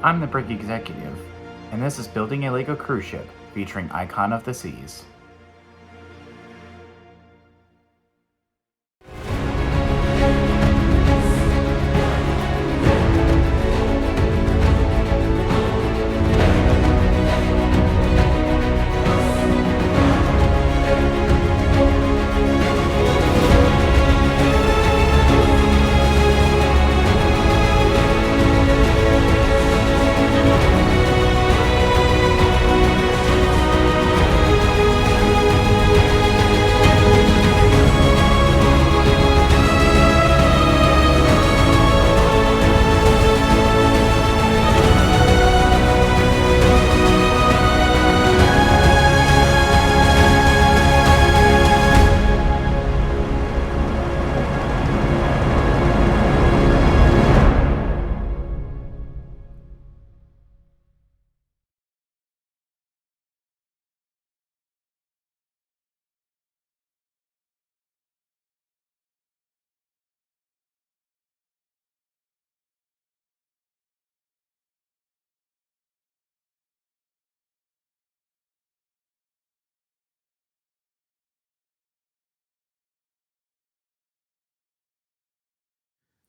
I'm the Brig Executive, and this is Building a Lego Cruise Ship, featuring Icon of the Seas.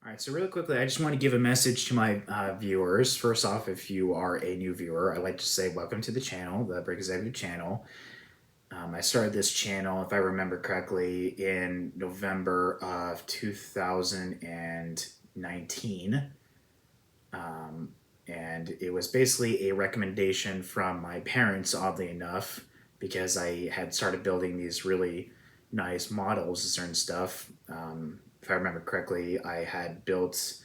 All right, so really quickly, I just want to give a message to my viewers. First off, if you are a new viewer, I'd like to say welcome to the channel, the Brig Executive channel. I started this channel, if I remember correctly, in November of 2019. And it was basically a recommendation from my parents, oddly enough, because I had started building these really nice models and certain stuff. If I remember correctly, I had built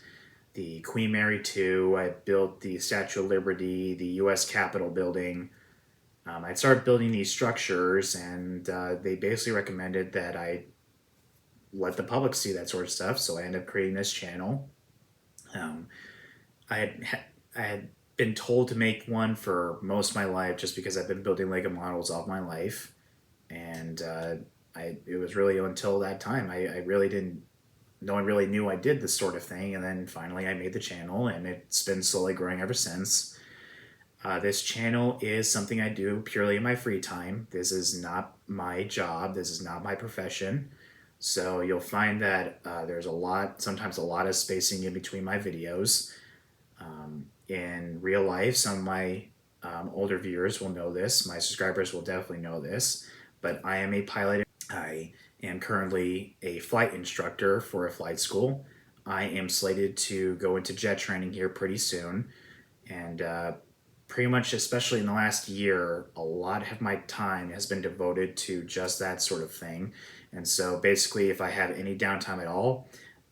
the Queen Mary 2, I built the Statue of Liberty, the US Capitol building. I started building these structures, and they basically recommended that I let the public see that sort of stuff, so I ended up creating this channel. Um, I had been told to make one for most of my life just because I've been building Lego models all my life, and it was really until that time I really didn't. No one really knew I did this sort of thing, and then finally I made the channel, and it's been slowly growing ever since. This channel is something I do purely in my free time. This is not my job. This is not my profession. So you'll find that there's sometimes a lot of spacing in between my videos. In real life, some of my older viewers will know this. My subscribers will definitely know this. But I am a pilot. I am currently a flight instructor for a flight school. I am slated to go into jet training here pretty soon. And pretty much, especially in the last year, a lot of my time has been devoted to just that sort of thing. And so basically, if I have any downtime at all,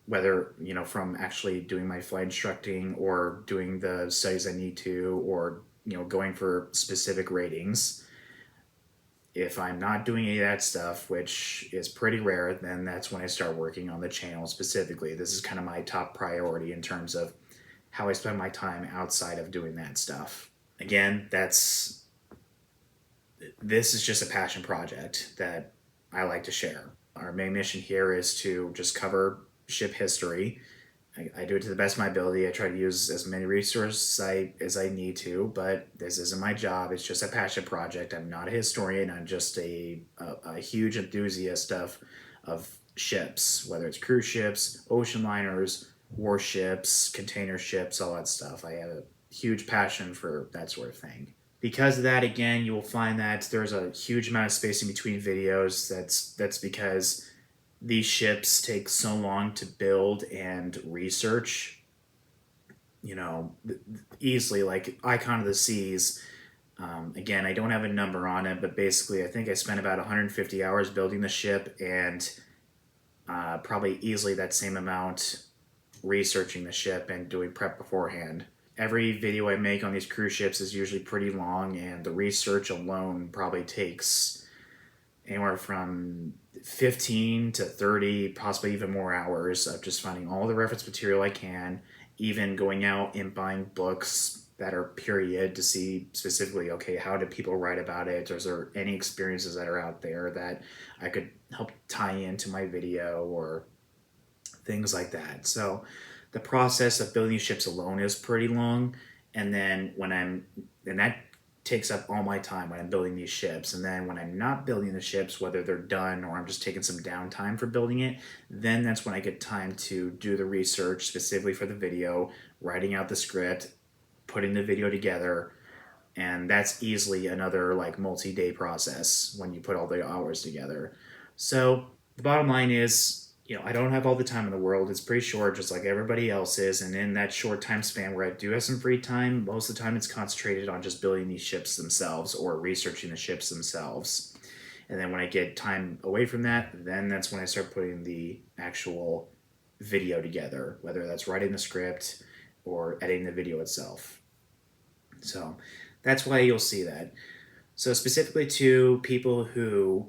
whether from actually doing my flight instructing or doing the studies I need to, or going for specific ratings, if I'm not doing any of that stuff, which is pretty rare, then that's when I start working on the channel specifically. This is kind of my top priority in terms of how I spend my time outside of doing that stuff. Again, this is just a passion project that I like to share. Our main mission here is to just cover ship history. I do it to the best of my ability. I try to use as many resources as I need to, but this isn't my job. It's just a passion project. I'm not a historian. I'm just a huge enthusiast of ships, whether it's cruise ships, ocean liners, warships, container ships, all that stuff. I have a huge passion for that sort of thing. Because of that, again, you will find that there's a huge amount of spacing between videos. That's because these ships take so long to build and research. Easily, like Icon of the Seas. Again, I don't have a number on it, but basically I think I spent about 150 hours building the ship, and probably easily that same amount researching the ship and doing prep beforehand. Every video I make on these cruise ships is usually pretty long, and the research alone probably takes anywhere from 15 to 30, possibly even more hours of just finding all the reference material I can, even going out and buying books that are period to see specifically, okay, how do people write about it? Or is there any experiences that are out there that I could help tie into my video, or things like that. So the process of building ships alone is pretty long, And then and that takes up all my time when I'm building these ships. And then when I'm not building the ships, whether they're done or I'm just taking some downtime for building it, then that's when I get time to do the research specifically for the video, writing out the script, putting the video together. And that's easily another like multi-day process when you put all the hours together. So the bottom line is, I don't have all the time in the world. It's pretty short, just like everybody else is. And in that short time span where I do have some free time, most of the time it's concentrated on just building these ships themselves or researching the ships themselves. And then when I get time away from that, then that's when I start putting the actual video together, whether that's writing the script or editing the video itself. So that's why you'll see that. So specifically to people who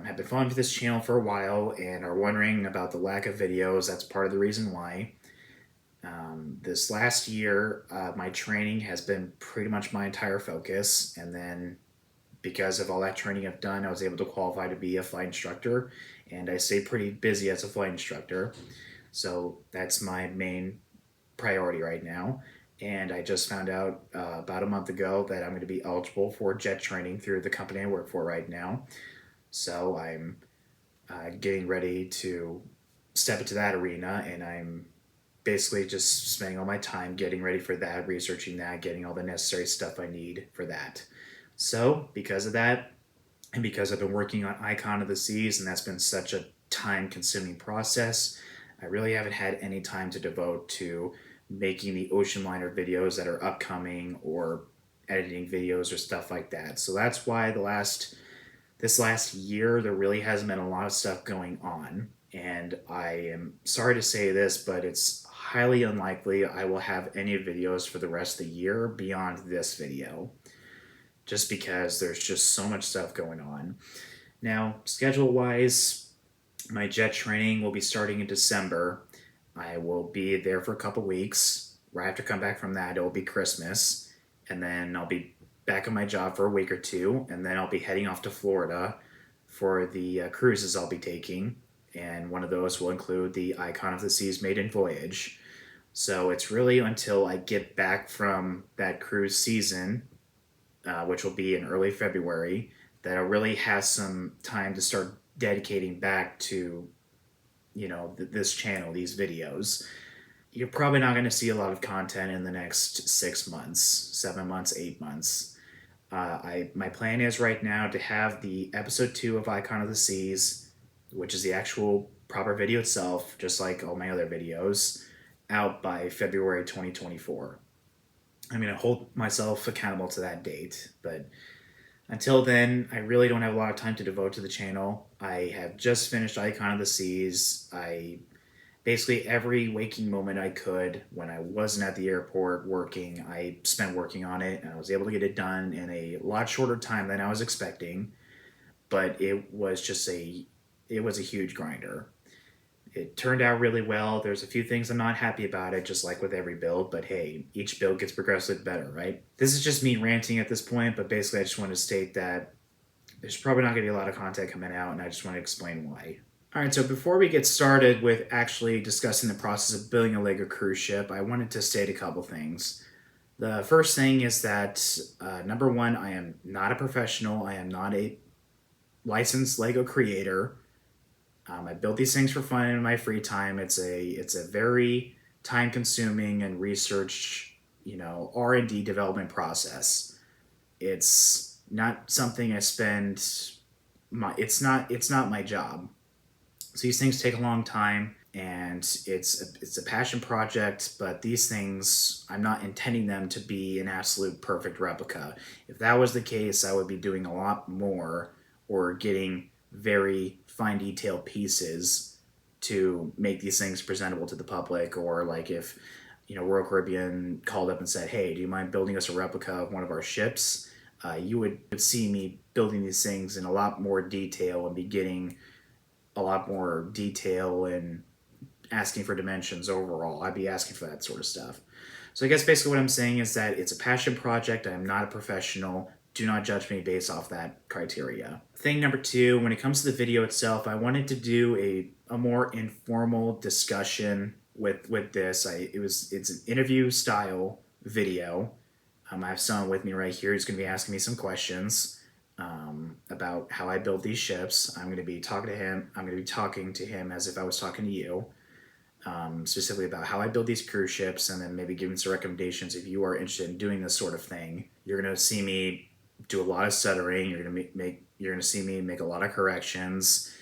have been following this channel for a while and are wondering about the lack of videos, that's part of the reason why. This last year, my training has been pretty much my entire focus, and then because of all that training I've done, I was able to qualify to be a flight instructor, and I stay pretty busy as a flight instructor. So that's my main priority right now. And I just found out about a month ago that I'm going to be eligible for jet training through the company I work for right now. So I'm getting ready to step into that arena, and I'm basically just spending all my time getting ready for that, researching that, getting all the necessary stuff I need for that. So because of that, and because I've been working on Icon of the Seas, and that's been such a time-consuming process, I really haven't had any time to devote to making the ocean liner videos that are upcoming or editing videos or stuff like that. So that's why this last year, there really hasn't been a lot of stuff going on. And I am sorry to say this, but it's highly unlikely I will have any videos for the rest of the year beyond this video, just because there's just so much stuff going on. Now, schedule-wise, my jet training will be starting in December. I will be there for a couple weeks. Right after I come back from that, it will be Christmas. And then I'll be back on my job for a week or two, and then I'll be heading off to Florida for the cruises I'll be taking, and one of those will include the Icon of the Seas Maiden Voyage. So it's really until I get back from that cruise season, which will be in early February, that I'll really have some time to start dedicating back to, this channel, these videos. You're probably not going to see a lot of content in the next 6 months, 7 months, 8 months. My plan is right now to have the episode 2 of Icon of the Seas, which is the actual proper video itself, just like all my other videos, out by February 2024. I'm going to hold myself accountable to that date, but until then, I really don't have a lot of time to devote to the channel. I have just finished Icon of the Seas. Basically, every waking moment I could when I wasn't at the airport working, I spent working on it, and I was able to get it done in a lot shorter time than I was expecting. But it was a huge grinder. It turned out really well. There's a few things I'm not happy about it, just like with every build, but hey, each build gets progressively better, right? This is just me ranting at this point, but basically I just want to state that there's probably not going to be a lot of content coming out, and I just want to explain why. Alright, so before we get started with actually discussing the process of building a LEGO cruise ship, I wanted to state a couple things. The first thing is that, number one, I am not a professional. I am not a licensed LEGO creator. I build these things for fun in my free time. It's a very time-consuming and research, R&D development process. It's not something I spend. It's not my job. So these things take a long time, and it's a passion project, but these things, I'm not intending them to be an absolute perfect replica. If that was the case, I would be doing a lot more or getting very fine detail pieces to make these things presentable to the public, or like if, Royal Caribbean called up and said, hey, do you mind building us a replica of one of our ships? You would see me building these things in a lot more detail and be getting a lot more detail and asking for dimensions overall. I'd be asking for that sort of stuff. So I guess basically what I'm saying is that it's a passion project. I'm not a professional. Do not judge me based off that criteria. Thing number two, when it comes to the video itself, I wanted to do a more informal discussion with this. It's an interview style video. I have someone with me right here who's going to be asking me some questions about how I build these ships. I'm going to be talking to him. I'm going to be talking to him as if I was talking to you, specifically about how I build these cruise ships, and then maybe giving some recommendations if you are interested in doing this sort of thing. You're going to see me do a lot of stuttering. You're going to see me make a lot of corrections.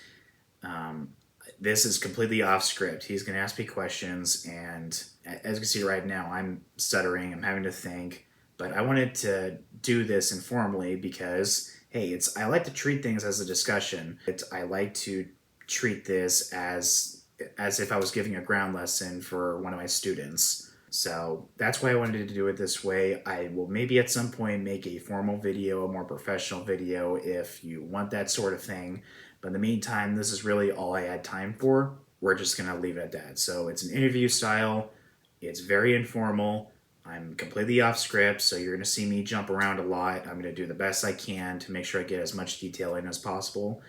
This is completely off script. He's going to ask me questions, and as you can see right now, I'm stuttering. I'm having to think, but I wanted to do this informally because, hey, I like to treat things as a discussion. I like to treat this as if I was giving a ground lesson for one of my students. So that's why I wanted to do it this way. I will maybe at some point make a formal video, a more professional video if you want that sort of thing. But in the meantime, this is really all I had time for. We're just going to leave it at that. So it's an interview style. It's very informal. I'm completely off script, so you're going to see me jump around a lot. I'm going to do the best I can to make sure I get as much detail in as possible.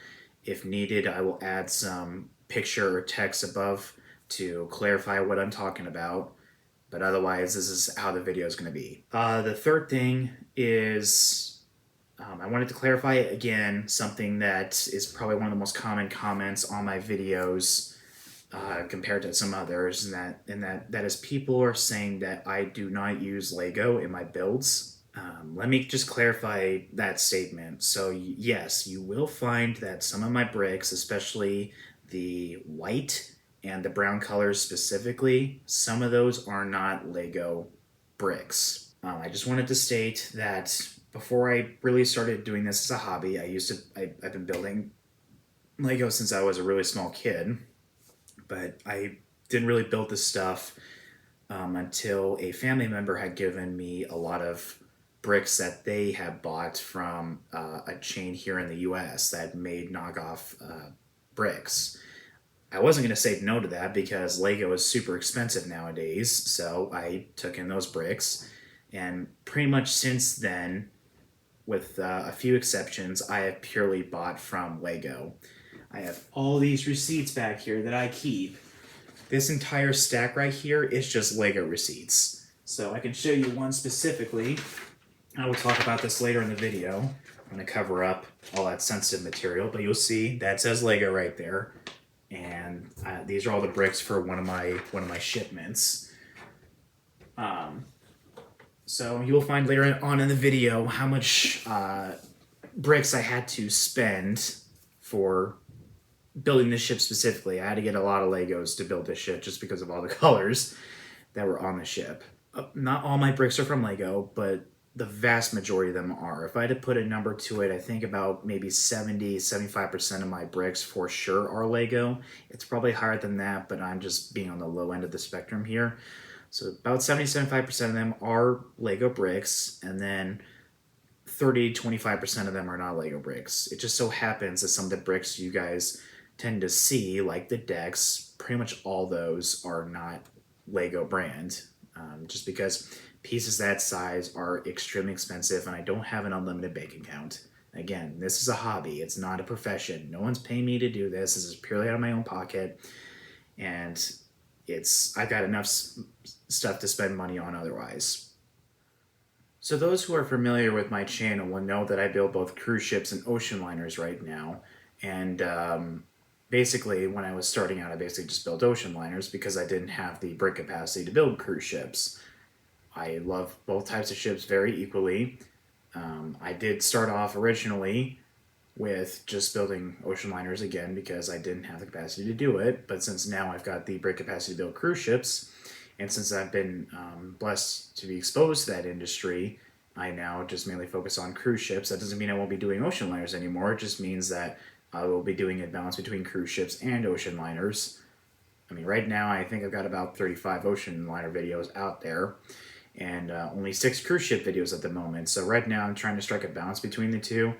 If needed, I will add some picture or text above to clarify what I'm talking about. But otherwise, this is how the video is going to be. The third thing is I wanted to clarify again something that is probably one of the most common comments on my videos compared to some others, and that is people are saying that I do not use Lego in my builds. Let me just clarify that statement. So yes, you will find that some of my bricks, especially the white and the brown colors specifically, some of those are not Lego bricks. I just wanted to state that before I really started doing this as a hobby, I've been building Lego since I was a really small kid, but I didn't really build this stuff until a family member had given me a lot of bricks that they had bought from a chain here in the US that made knockoff bricks. I wasn't going to say no to that because Lego is super expensive nowadays, so I took in those bricks, and pretty much since then, with a few exceptions, I have purely bought from Lego. I have all these receipts back here that I keep. This entire stack right here is just Lego receipts. So I can show you one specifically. I will talk about this later in the video. I'm going to cover up all that sensitive material, but you'll see that says Lego right there. And these are all the bricks for one of my shipments. So you will find later on in the video how much bricks I had to spend for building this ship specifically. I had to get a lot of Legos to build this ship just because of all the colors that were on the ship. Not all my bricks are from Lego, but the vast majority of them are. If I had to put a number to it, I think about maybe 75% of my bricks for sure are Lego. It's probably higher than that, but I'm just being on the low end of the spectrum here. So about 75% of them are Lego bricks, and then 30-25% of them are not Lego bricks. It just so happens that some of the bricks you guys tend to see, like the decks, pretty much all those are not Lego brand, just because pieces that size are extremely expensive, and I don't have an unlimited bank account. Again, this is a hobby. It's not a profession. No one's paying me to do this. This is purely out of my own pocket, and I've got enough stuff to spend money on otherwise. So those who are familiar with my channel will know that I build both cruise ships and ocean liners right now. And basically, when I was starting out, I basically just built ocean liners because I didn't have the brick capacity to build cruise ships. I love both types of ships very equally. I did start off originally with just building ocean liners again because I didn't have the capacity to do it. But since now I've got the brick capacity to build cruise ships, and since I've been blessed to be exposed to that industry, I now just mainly focus on cruise ships. That doesn't mean I won't be doing ocean liners anymore. It just means that I will be doing a balance between cruise ships and ocean liners. I mean, right now I think I've got about 35 ocean liner videos out there, and only 6 cruise ship videos at the moment. So right now I'm trying to strike a balance between the two.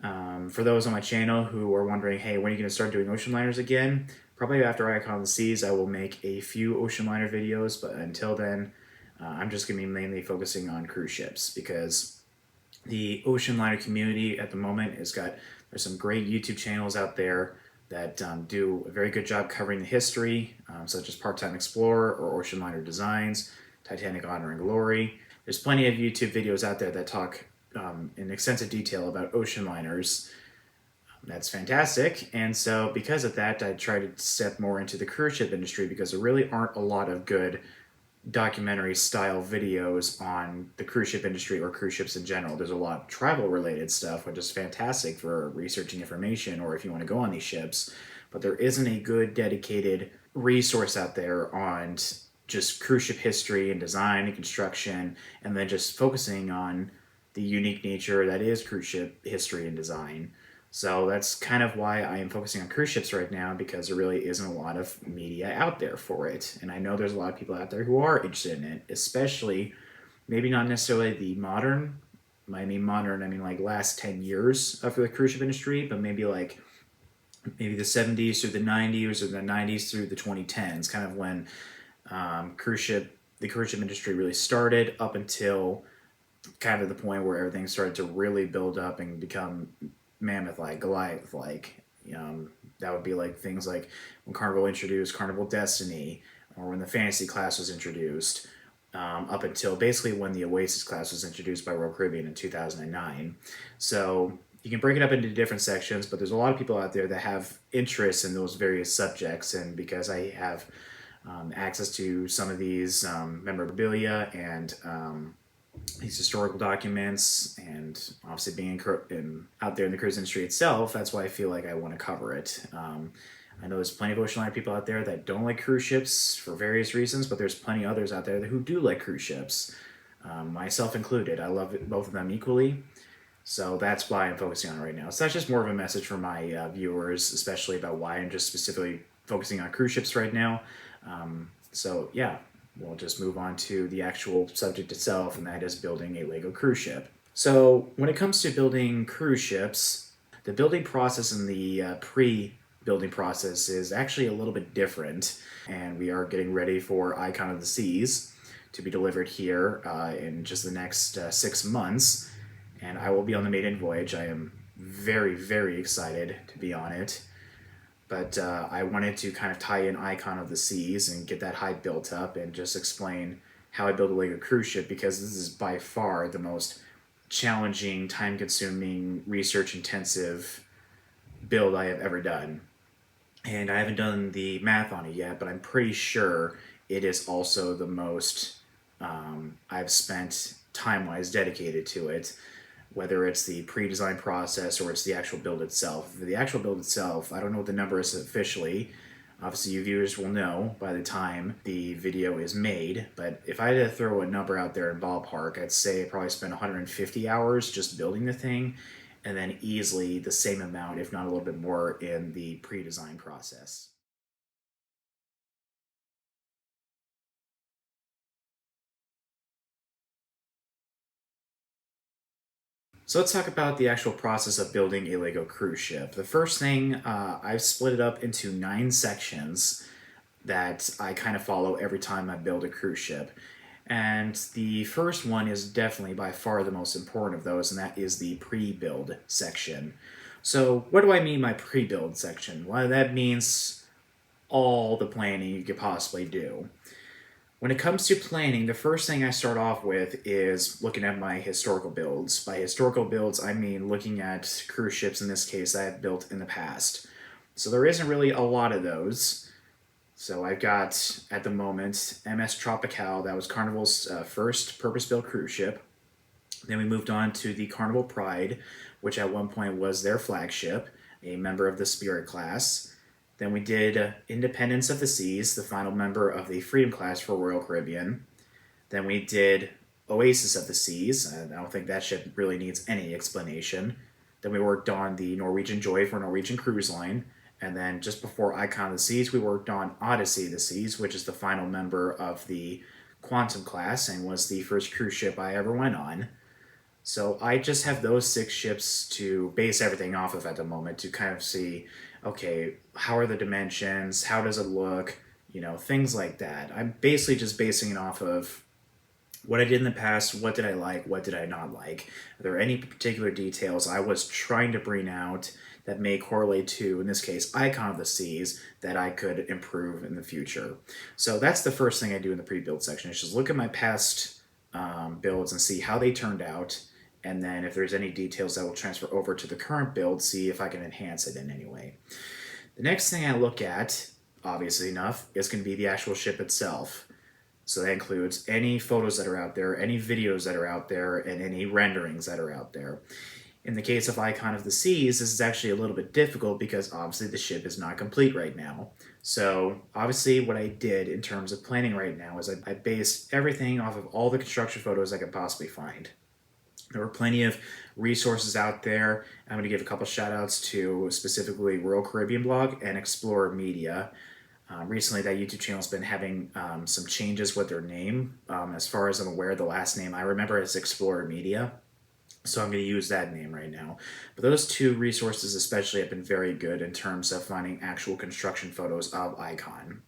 For those on my channel who are wondering, hey, when are you going to start doing ocean liners again? Probably after Icon of the Seas, I will make a few ocean liner videos, but until then, I'm just going to be mainly focusing on cruise ships because the ocean liner community at the moment there's some great YouTube channels out there that do a very good job covering the history, such as Part-Time Explorer or Ocean Liner Designs. Titanic Honor and Glory. There's plenty of YouTube videos out there that talk in extensive detail about ocean liners. That's fantastic. And so because of that, I try to step more into the cruise ship industry because there really aren't a lot of good documentary style videos on the cruise ship industry or cruise ships in general. There's a lot of travel related stuff, which is fantastic for researching information or if you want to go on these ships. But there isn't a good dedicated resource out there on just cruise ship history and design and construction, and then just focusing on the unique nature that is cruise ship history and design. So that's kind of why I am focusing on cruise ships right now, because there really isn't a lot of media out there for it. And I know there's a lot of people out there who are interested in it, especially maybe not necessarily the modern, I mean modern, I mean like last 10 years of the cruise ship industry, but maybe the 70s through the 90s or the 90s through the 2010s, kind of when the cruise ship industry really started up until kind of the point where everything started to really build up and become mammoth-like, Goliath-like. That would be like things like when Carnival introduced Carnival Destiny, or when the Fantasy class was introduced, up until basically when the Oasis class was introduced by Royal Caribbean in 2009. So you can break it up into different sections, but there's a lot of people out there that have interests in those various subjects, and because I have access to some of these memorabilia and these historical documents, and obviously being out there in the cruise industry itself, that's why I feel like I want to cover it. I know there's plenty of ocean liner people out there that don't like cruise ships for various reasons, but there's plenty others out there who do like cruise ships, myself included. I love both of them equally, so that's why I'm focusing on it right now. So that's just more of a message for my viewers, especially about why I'm just specifically focusing on cruise ships right now. So yeah, we'll just move on to the actual subject itself, and that is building a Lego cruise ship. So when it comes to building cruise ships, the building process and the pre-building process is actually a little bit different, and we are getting ready for Icon of the Seas to be delivered here in just the next 6 months, and I will be on the Maiden Voyage. I am very, very excited to be on it. But I wanted to kind of tie in Icon of the Seas and get that hype built up and just explain how I build a Lego cruise ship, because this is by far the most challenging, time-consuming, research-intensive build I have ever done. And I haven't done the math on it yet, but I'm pretty sure it is also the most I've spent time-wise dedicated to it, whether it's the pre-design process or it's the actual build itself. For the actual build itself, I don't know what the number is officially. Obviously, you viewers will know by the time the video is made, but if I had to throw a number out there in ballpark, I'd say I probably spent 150 hours just building the thing, and then easily the same amount, if not a little bit more, in the pre-design process. So let's talk about the actual process of building a Lego cruise ship. The first thing, I've split it up into 9 sections that I kind of follow every time I build a cruise ship. And the first one is definitely by far the most important of those, and that is the pre-build section. So what do I mean by pre-build section? Well, that means all the planning you could possibly do. When it comes to planning, the first thing I start off with is looking at my historical builds. By historical builds, I mean looking at cruise ships, in this case, I have built in the past. So there isn't really a lot of those. So I've got, at the moment, MS Tropical. That was Carnival's first purpose-built cruise ship. Then we moved on to the Carnival Pride, which at one point was their flagship, a member of the Spirit class. Then we did Independence of the Seas, the final member of the Freedom class for Royal Caribbean. Then we did Oasis of the Seas. I don't think that ship really needs any explanation. Then we worked on the Norwegian Joy for Norwegian Cruise Line. And then just before Icon of the Seas, we worked on Odyssey of the Seas, which is the final member of the Quantum class and was the first cruise ship I ever went on. So I just have those 6 ships to base everything off of at the moment, to kind of see, okay, how are the dimensions? How does it look? Things like that. I'm basically just basing it off of what I did in the past, what did I like, what did I not like. Are there any particular details I was trying to bring out that may correlate to, in this case, icon of the seas, that I could improve in the future? So that's the first thing I do in the pre-build section, is just look at my past builds and see how they turned out, and then if there's any details that will transfer over to the current build, see if I can enhance it in any way. The next thing I look at, obviously enough, is going to be the actual ship itself. So that includes any photos that are out there, any videos that are out there, and any renderings that are out there. In the case of Icon of the Seas, this is actually a little bit difficult because obviously the ship is not complete right now. So obviously what I did in terms of planning right now is I based everything off of all the construction photos I could possibly find. There were plenty of resources out there. I'm going to give a couple shout outs to specifically Royal Caribbean Blog and Explorer Media. Recently, that YouTube channel has been having some changes with their name. As far as I'm aware, the last name I remember is Explorer Media. So I'm going to use that name right now. But those two resources especially have been very good in terms of finding actual construction photos of Icon.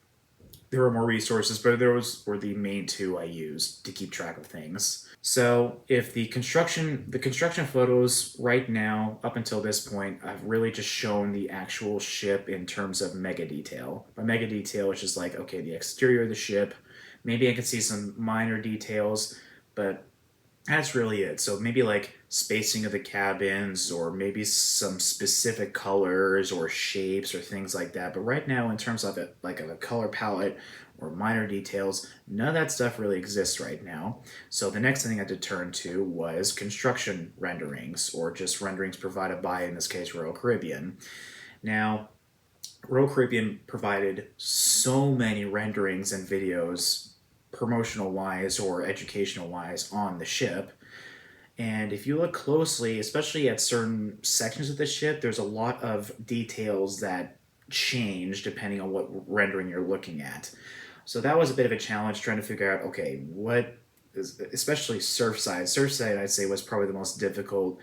There were more resources, but those were the main two I used to keep track of things. So if the construction photos right now, up until this point, I've really just shown the actual ship in terms of mega detail. By mega detail, it's just like, okay, the exterior of the ship, maybe I can see some minor details, but that's really it. So maybe like spacing of the cabins, or maybe some specific colors or shapes or things like that. But right now, in terms of it, like of a color palette or minor details, none of that stuff really exists right now. So the next thing I had to turn to was construction renderings, or just renderings provided by, in this case, Royal Caribbean. Now, Royal Caribbean provided so many renderings and videos, promotional wise or educational wise, on the ship. And if you look closely, especially at certain sections of the ship, there's a lot of details that change depending on what rendering you're looking at. So that was a bit of a challenge trying to figure out, okay, what is, especially Surfside. Surfside, I'd say, was probably the most difficult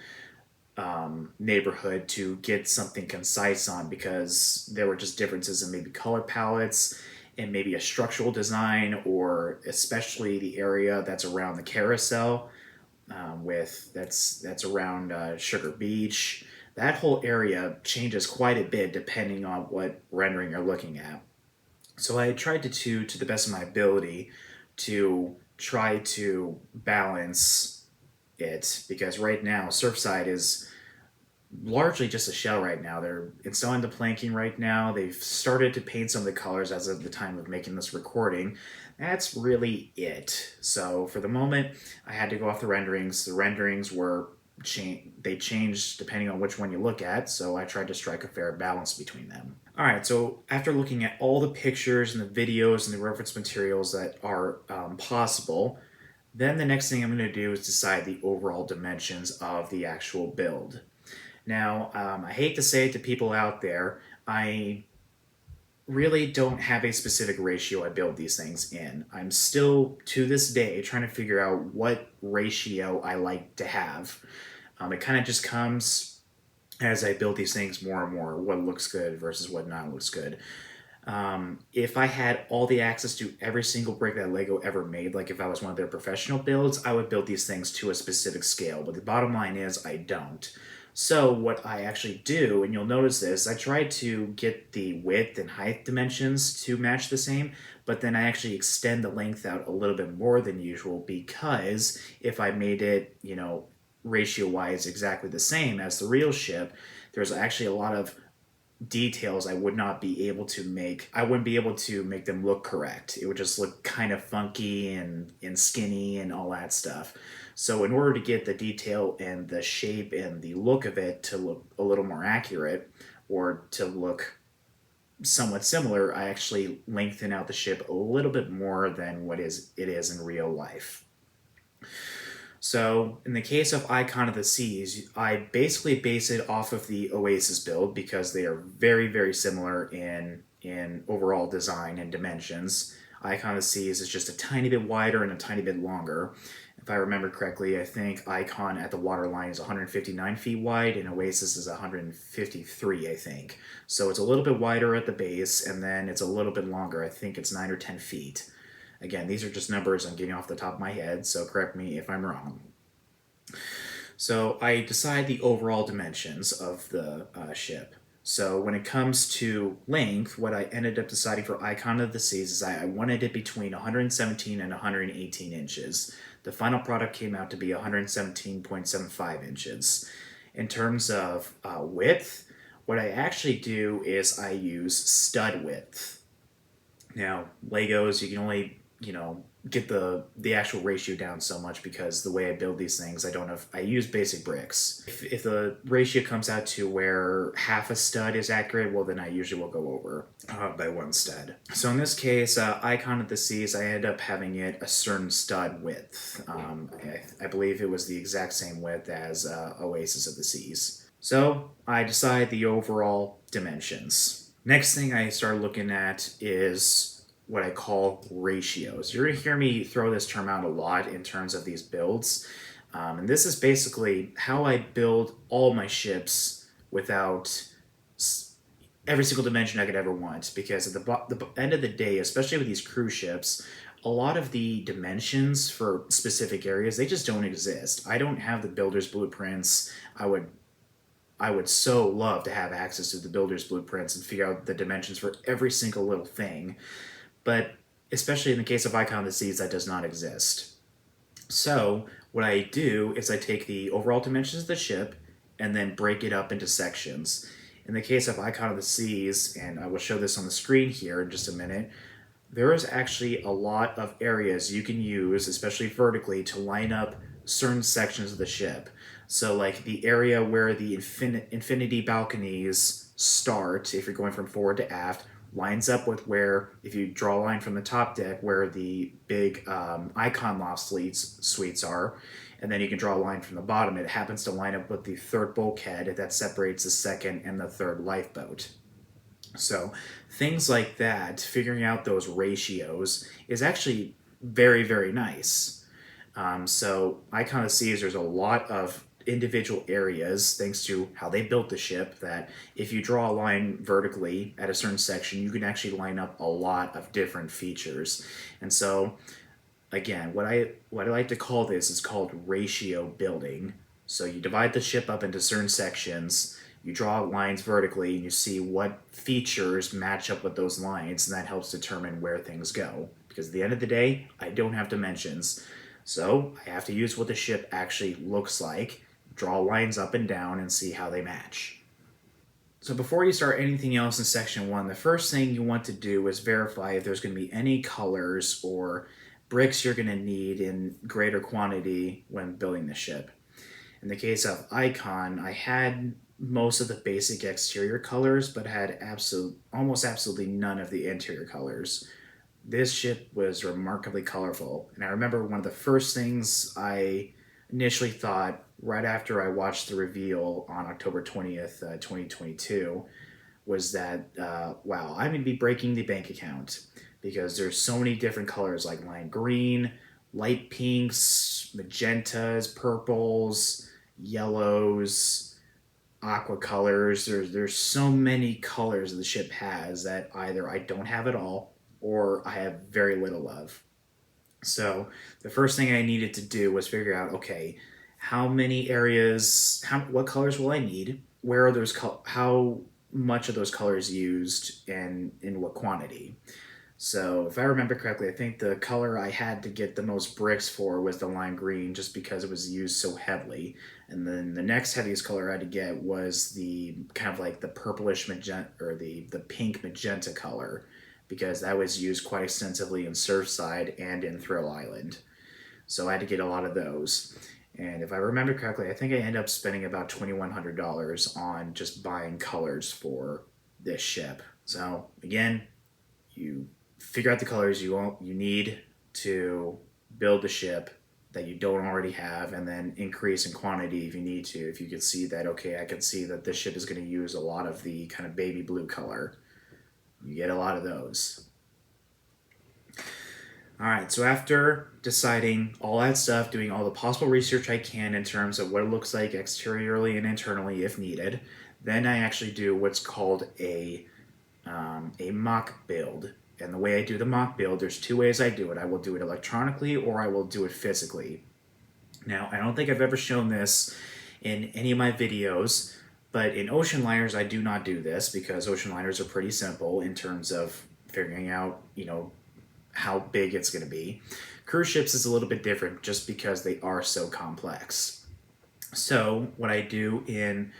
neighborhood to get something concise on, because there were just differences in maybe color palettes and maybe a structural design, or especially the area that's around the carousel, that's around Sugar Beach. That whole area changes quite a bit depending on what rendering you're looking at. So I tried to the best of my ability, to try to balance it, because right now Surfside is largely just a shell right now. They're installing the planking right now. They've started to paint some of the colors as of the time of making this recording. That's really it. So for the moment, I had to go off the renderings. The renderings were they changed depending on which one you look at, so I tried to strike a fair balance between them. Alright, so after looking at all the pictures and the videos and the reference materials that are possible, then the next thing I'm going to do is decide the overall dimensions of the actual build. Now, I hate to say it to people out there, I really don't have a specific ratio I build these things in. I'm still, to this day, trying to figure out what ratio I like to have. It kind of just comes as I build these things more and more, what looks good versus what not looks good. If I had all the access to every single brick that Lego ever made, like if I was one of their professional builds, I would build these things to a specific scale. But the bottom line is I don't. So what I actually do, and you'll notice this, I try to get the width and height dimensions to match the same, but then I actually extend the length out a little bit more than usual, because if I made it, ratio-wise exactly the same as the real ship, there's actually a lot of details I would not be able to make. I wouldn't be able to make them look correct. It would just look kind of funky and skinny and all that stuff. So in order to get the detail and the shape and the look of it to look a little more accurate, or to look somewhat similar, I actually lengthen out the ship a little bit more than it is in real life. So in the case of Icon of the Seas, I basically base it off of the Oasis build, because they are very, very similar in overall design and dimensions. Icon of the Seas is just a tiny bit wider and a tiny bit longer. If I remember correctly, I think Icon at the waterline is 159 feet wide, and Oasis is 153, I think. So it's a little bit wider at the base, and then it's a little bit longer. I think it's 9 or 10 feet. Again, these are just numbers I'm getting off the top of my head, so correct me if I'm wrong. So I decide the overall dimensions of the ship. So when it comes to length, what I ended up deciding for Icon of the Seas is I wanted it between 117 and 118 inches. The final product came out to be 117.75 inches. In terms of width, what I actually do is I use stud width. Now, Legos, you can only, get the actual ratio down so much because the way I build these things, I use basic bricks. If the ratio comes out to where half a stud is accurate, well, then I usually will go over by one stud. So in this case, Icon of the Seas, I ended up having it a certain stud width. I believe it was the exact same width as Oasis of the Seas. So I decide the overall dimensions. Next thing I start looking at is what I call ratios. You're going to hear me throw this term out a lot in terms of these builds. And this is basically how I build all my ships without every single dimension I could ever want. Because at the end of the day, especially with these cruise ships, a lot of the dimensions for specific areas, they just don't exist. I don't have the builder's blueprints. I would so love to have access to the builder's blueprints and figure out the dimensions for every single little thing. But especially in the case of Icon of the Seas, that does not exist. So what I do is I take the overall dimensions of the ship and then break it up into sections. In the case of Icon of the Seas, and I will show this on the screen here in just a minute, there is actually a lot of areas you can use, especially vertically, to line up certain sections of the ship. So like the area where the infinity balconies start, if you're going from forward to aft, lines up with where, if you draw a line from the top deck, where the big Icon Loft suites are, and then you can draw a line from the bottom. It happens to line up with the third bulkhead that separates the second and the third lifeboat. So things like that, figuring out those ratios is actually very, very nice. So Icon of the Seas, there's a lot of individual areas, thanks to how they built the ship, that if you draw a line vertically at a certain section, you can actually line up a lot of different features. And so, again, what I like to call this is called ratio building. So you divide the ship up into certain sections, you draw lines vertically, and you see what features match up with those lines, and that helps determine where things go. Because at the end of the day, I don't have dimensions. So I have to use what the ship actually looks like, draw lines up and down, and see how they match. So before you start anything else in section 1, the first thing you want to do is verify if there's going to be any colors or bricks you're going to need in greater quantity when building the ship. In the case of Icon, I had most of the basic exterior colors, but had almost absolutely none of the interior colors. This ship was remarkably colorful, and I remember one of the first things I initially thought right after I watched the reveal on October 20th, 2022, was that, wow, I'm going to be breaking the bank account, because there's so many different colors like lime green, light pinks, magentas, purples, yellows, aqua colors. There's so many colors the ship has that either I don't have at all or I have very little of. So the first thing I needed to do was figure out, okay, how many areas, what colors will I need? Where are those, how much of those colors used, and in what quantity? So if I remember correctly, I think the color I had to get the most bricks for was the lime green, just because it was used so heavily. And then the next heaviest color I had to get was the kind of like the purplish magenta, or the pink magenta color, because that was used quite extensively in Surfside and in Thrill Island. So I had to get a lot of those. And if I remember correctly, I think I ended up spending about $2,100 on just buying colors for this ship. So again, you figure out the colors you need to build the ship that you don't already have, and then increase in quantity if you need to. If you can see that, okay, I can see that this ship is going to use a lot of the kind of baby blue color. You get a lot of those. All right, so after deciding all that stuff, doing all the possible research I can in terms of what it looks like exteriorly and internally if needed, then I actually do what's called a mock build. And the way I do the mock build, there's two ways I do it. I will do it electronically or I will do it physically. Now, I don't think I've ever shown this in any of my videos, but in ocean liners, I do not do this because ocean liners are pretty simple in terms of figuring out, how big it's going to be. Cruise ships is a little bit different just because they are so complex. So what I do in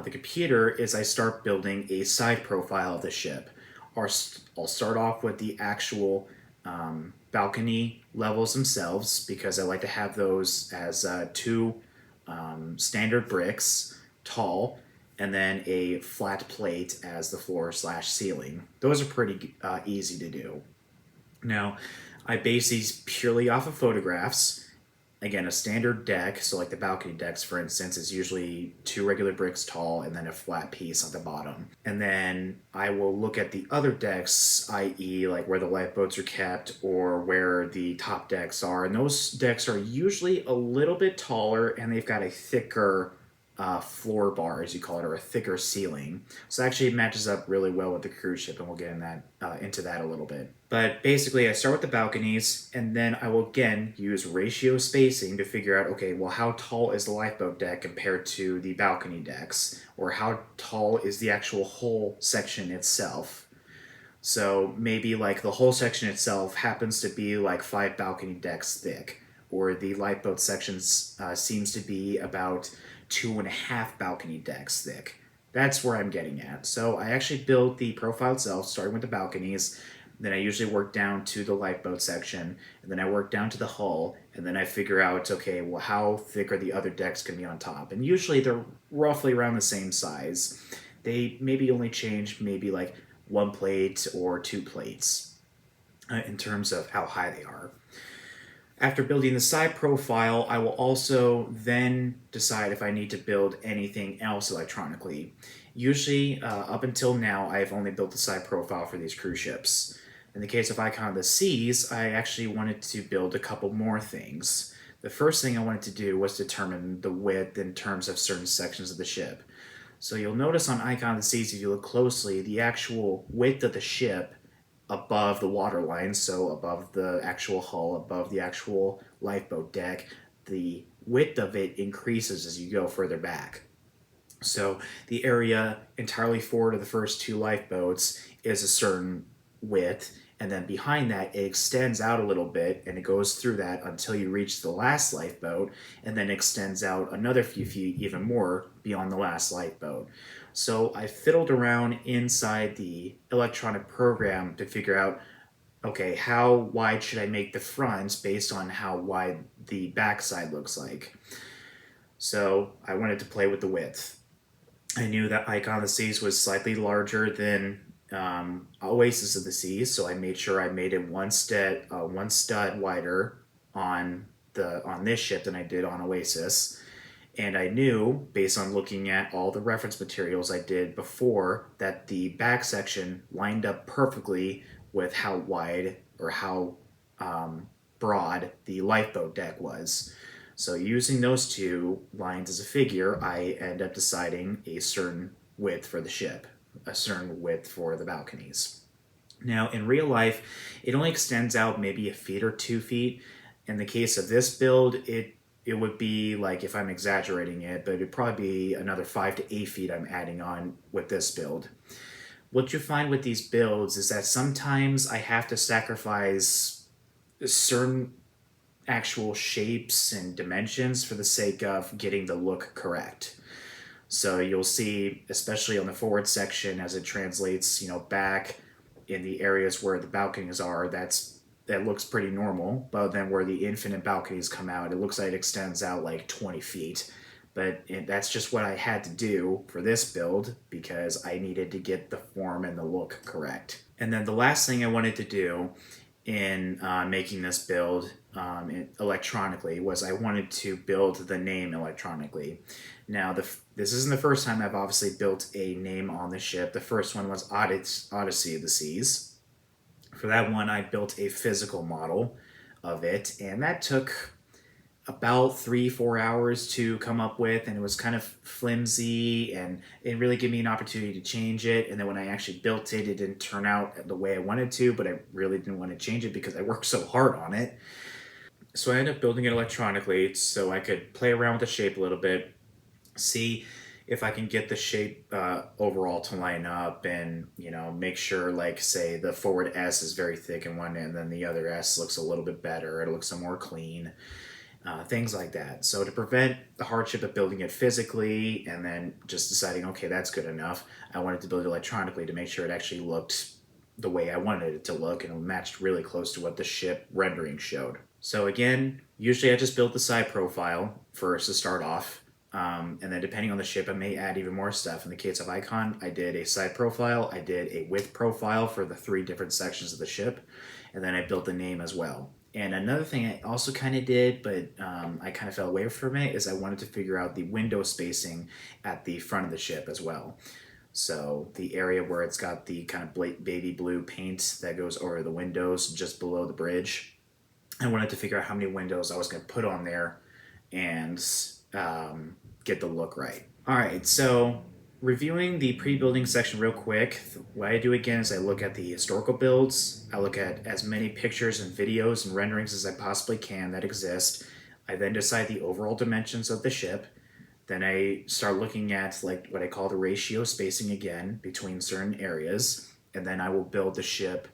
the computer is I start building a side profile of the ship. Or I'll start off with the actual balcony levels themselves because I like to have those as two standard bricks, tall, and then a flat plate as the floor/ceiling. Those are pretty easy to do. Now, I base these purely off of photographs. Again, a standard deck, so like the balcony decks, for instance, is usually two regular bricks tall and then a flat piece on the bottom. And then I will look at the other decks, i.e. like where the lifeboats are kept or where the top decks are. And those decks are usually a little bit taller and they've got a thicker floor bar, as you call it, or a thicker ceiling. So actually it matches up really well with the cruise ship, and we'll get into that a little bit. But basically I start with the balconies, and then I will again use ratio spacing to figure out, okay, well, how tall is the lifeboat deck compared to the balcony decks? Or how tall is the actual hull section itself? So maybe like the whole section itself happens to be like 5 balcony decks thick, or the lifeboat sections seems to be about 2.5 balcony decks thick. That's where I'm getting at. So I actually build the profile itself, starting with the balconies. Then I usually work down to the lifeboat section, and then I work down to the hull, and then I figure out, okay, well, how thick are the other decks going to be on top? And usually they're roughly around the same size. They maybe only change maybe like 1 plate or 2 plates in terms of how high they are. After building the side profile, I will also then decide if I need to build anything else electronically. Usually, up until now, I've only built the side profile for these cruise ships. In the case of Icon of the Seas, I actually wanted to build a couple more things. The first thing I wanted to do was determine the width in terms of certain sections of the ship. So you'll notice on Icon of the Seas, if you look closely, the actual width of the ship above the water line, so above the actual hull, above the actual lifeboat deck, the width of it increases as you go further back. So the area entirely forward of the first 2 lifeboats is a certain width, and then behind that it extends out a little bit, and it goes through that until you reach the last lifeboat, and then extends out another few feet even more beyond the last lifeboat. So I fiddled around inside the electronic program to figure out, okay, how wide should I make the fronts based on how wide the backside looks like. So I wanted to play with the width. I knew that Icon of the Seas was slightly larger than Oasis of the Seas, so I made sure I made it one stud wider on this ship than I did on Oasis. And I knew, based on looking at all the reference materials I did before, that the back section lined up perfectly with how wide or how broad the lifeboat deck was. So using those 2 lines as a figure, I end up deciding a certain width for the ship, a certain width for the balconies. Now, in real life, it only extends out maybe a feet or 2 feet. In the case of this build, it would be like, if I'm exaggerating it, but it'd probably be another 5 to 8 feet I'm adding on with this build. What you find with these builds is that sometimes I have to sacrifice certain actual shapes and dimensions for the sake of getting the look correct. So you'll see, especially on the forward section, as it translates, back in the areas where the balconies are, that looks pretty normal. But then where the infinite balconies come out, it looks like it extends out like 20 feet. But that's just what I had to do for this build because I needed to get the form and the look correct. And then the last thing I wanted to do in making this build electronically was I wanted to build the name electronically. Now, this isn't the first time I've obviously built a name on the ship. The first one was Odyssey of the Seas. For that one, I built a physical model of it, and that took about 3-4 hours to come up with, and it was kind of flimsy, and it really gave me an opportunity to change it. And then when I actually built it, it didn't turn out the way I wanted to, but I really didn't want to change it because I worked so hard on it. So I ended up building it electronically so I could play around with the shape a little bit, see if I can get the shape overall to line up, and make sure, like, say the forward S is very thick in one end, then the other S looks a little bit better, it looks more clean, things like that. So to prevent the hardship of building it physically and then just deciding, okay, that's good enough, I wanted to build it electronically to make sure it actually looked the way I wanted it to look and it matched really close to what the ship rendering showed. So again, usually I just build the side profile first to start off. And then depending on the ship, I may add even more stuff. In the case of Icon, I did a side profile, I did a width profile for the 3 different sections of the ship, and then I built the name as well. And another thing I also kind of did, but I kind of fell away from it, is I wanted to figure out the window spacing at the front of the ship as well. So the area where it's got the kind of baby blue paint that goes over the windows just below the bridge, I wanted to figure out how many windows I was going to put on there and get the look right. All right, so reviewing the pre-building section real quick, what I do again is I look at the historical builds. I look at as many pictures and videos and renderings as I possibly can that exist. I then decide the overall dimensions of the ship. Then I start looking at, like, what I call the ratio spacing again between certain areas, and then I will build the ship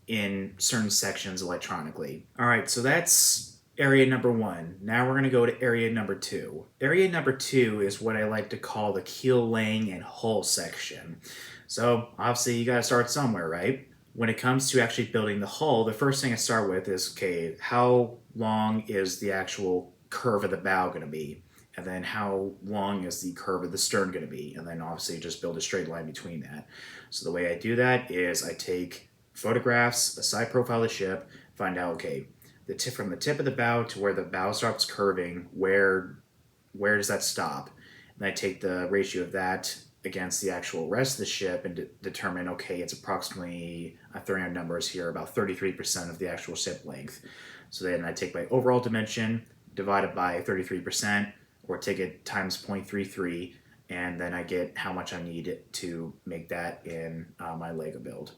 in certain sections electronically. All right, so that's area number 1. Now we're going to go to area number 2. Area number 2 is what I like to call the keel laying and hull section. So obviously you got to start somewhere, right? When it comes to actually building the hull, the first thing I start with is, okay, how long is the actual curve of the bow going to be? And then how long is the curve of the stern going to be? And then obviously just build a straight line between that. So the way I do that is I take photographs, a side profile of the ship, find out, okay, from the tip of the bow to where the bow starts curving, where does that stop? And I take the ratio of that against the actual rest of the ship and determine, okay, it's approximately, I'm throwing out numbers here, about 33% of the actual ship length. So then I take my overall dimension, divide it by 33%, or take it times 0.33, and then I get how much I need to make that in my Lego build.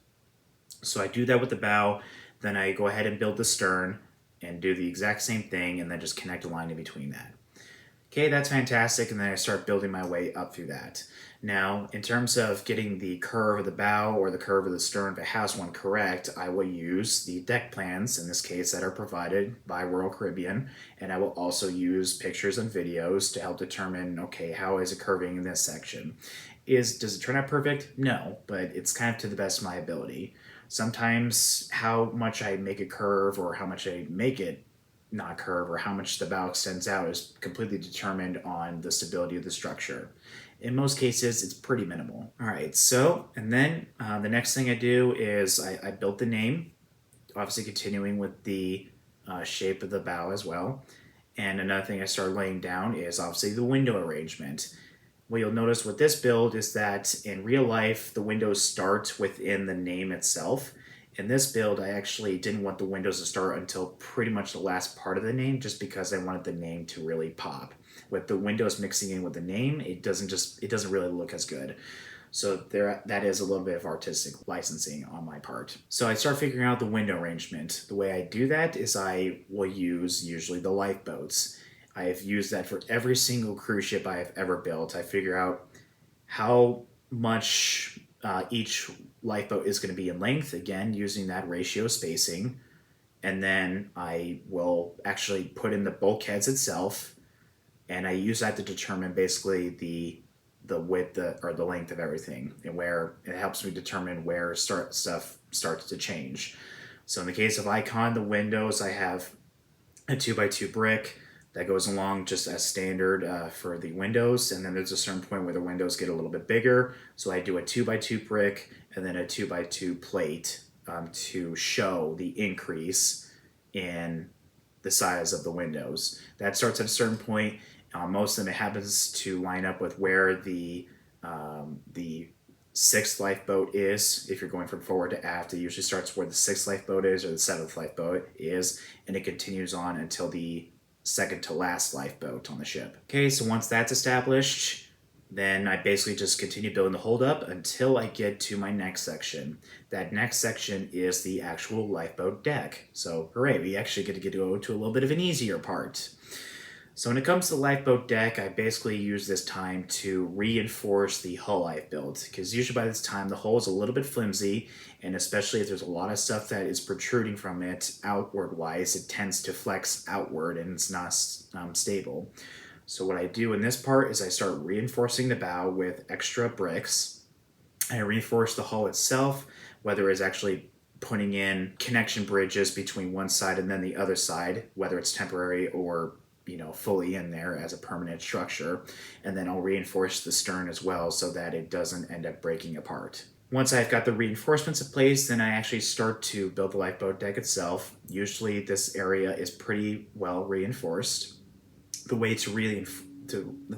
So I do that with the bow, then I go ahead and build the stern and do the exact same thing, and then just connect a line in between that. Okay, that's fantastic, and then I start building my way up through that. Now, in terms of getting the curve of the bow or the curve of the stern, if it has one, correct, I will use the deck plans, in this case, that are provided by Royal Caribbean, and I will also use pictures and videos to help determine, okay, how is it curving in this section? Does it turn out perfect? No, but it's kind of to the best of my ability. Sometimes how much I make it curve or how much I make it not curve or how much the bow extends out is completely determined on the stability of the structure. In most cases, it's pretty minimal. All right, so, and then the next thing I do is I built the name, obviously continuing with the shape of the bow as well. And another thing I started laying down is obviously the window arrangement. What you'll notice with this build is that in real life, the windows start within the name itself. In this build, I actually didn't want the windows to start until pretty much the last part of the name, just because I wanted the name to really pop. With the windows mixing in with the name, it doesn't really look as good. So that is a little bit of artistic licensing on my part. So I start figuring out the window arrangement. The way I do that is I will use usually the lifeboats. I have used that for every single cruise ship I have ever built. I figure out how much each lifeboat is going to be in length, again, using that ratio spacing. And then I will actually put in the bulkheads itself, and I use that to determine basically the width or the length of everything, and where it helps me determine where stuff starts to change. So in the case of Icon, the windows, I have a 2x2 brick that goes along just as standard for the windows, and then there's a certain point where the windows get a little bit bigger, so I do a 2x2 brick and then a 2x2 plate to show the increase in the size of the windows. That starts at a certain point. Most of them, it happens to line up with where the sixth lifeboat is. If you're going from forward to aft, it usually starts where the sixth lifeboat is or the seventh lifeboat is, and it continues on until the second to last lifeboat on the ship. Okay, so once that's established, then I basically just continue building the hold up until I get to my next section. That next section is the actual lifeboat deck. So hooray, we actually get to go to a little bit of an easier part. So when it comes to the lifeboat deck, I basically use this time to reinforce the hull I've built, because usually by this time the hull is a little bit flimsy, and especially if there's a lot of stuff that is protruding from it outward wise, it tends to flex outward and it's not stable. So what I do in this part is I start reinforcing the bow with extra bricks. I reinforce the hull itself, whether it's actually putting in connection bridges between one side and then the other side, whether it's temporary or fully in there as a permanent structure. And then I'll reinforce the stern as well so that it doesn't end up breaking apart. Once I've got the reinforcements in place, then I actually start to build the lifeboat deck itself. Usually this area is pretty well reinforced. The way the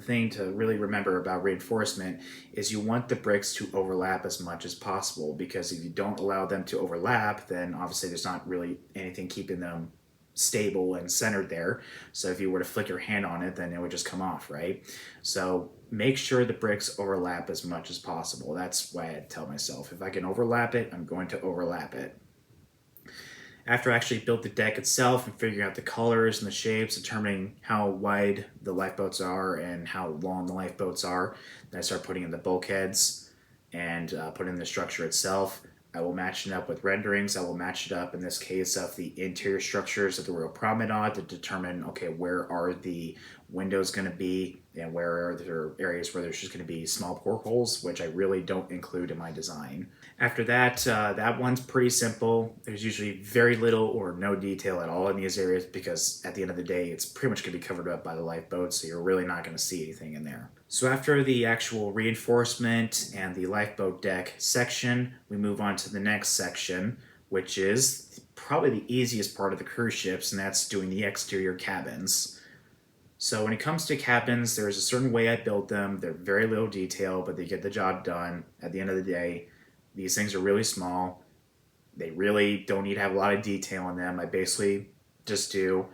thing to really remember about reinforcement is you want the bricks to overlap as much as possible, because if you don't allow them to overlap, then obviously there's not really anything keeping them stable and centered there. So if you were to flick your hand on it, then it would just come off, right? So make sure the bricks overlap as much as possible. That's why I tell myself, if I can overlap it, I'm going to overlap it. After I actually built the deck itself and figuring out the colors and the shapes, determining how wide the lifeboats are and how long the lifeboats are, then I start putting in the bulkheads and put in the structure itself. I will match it up with renderings. I will match it up, in this case, of the interior structures of the Royal Promenade to determine, okay, where are the windows going to be and where are there areas where there's just going to be small portholes, which I really don't include in my design. After that, that one's pretty simple. There's usually very little or no detail at all in these areas, because at the end of the day, it's pretty much going to be covered up by the lifeboat, so you're really not going to see anything in there. So after the actual reinforcement and the lifeboat deck section, we move on to the next section, which is probably the easiest part of the cruise ships, and that's doing the exterior cabins. So when it comes to cabins, there's a certain way I build them. They're very little detail, but they get the job done. At the end of the day, these things are really small. They really don't need to have a lot of detail in them. I basically just do,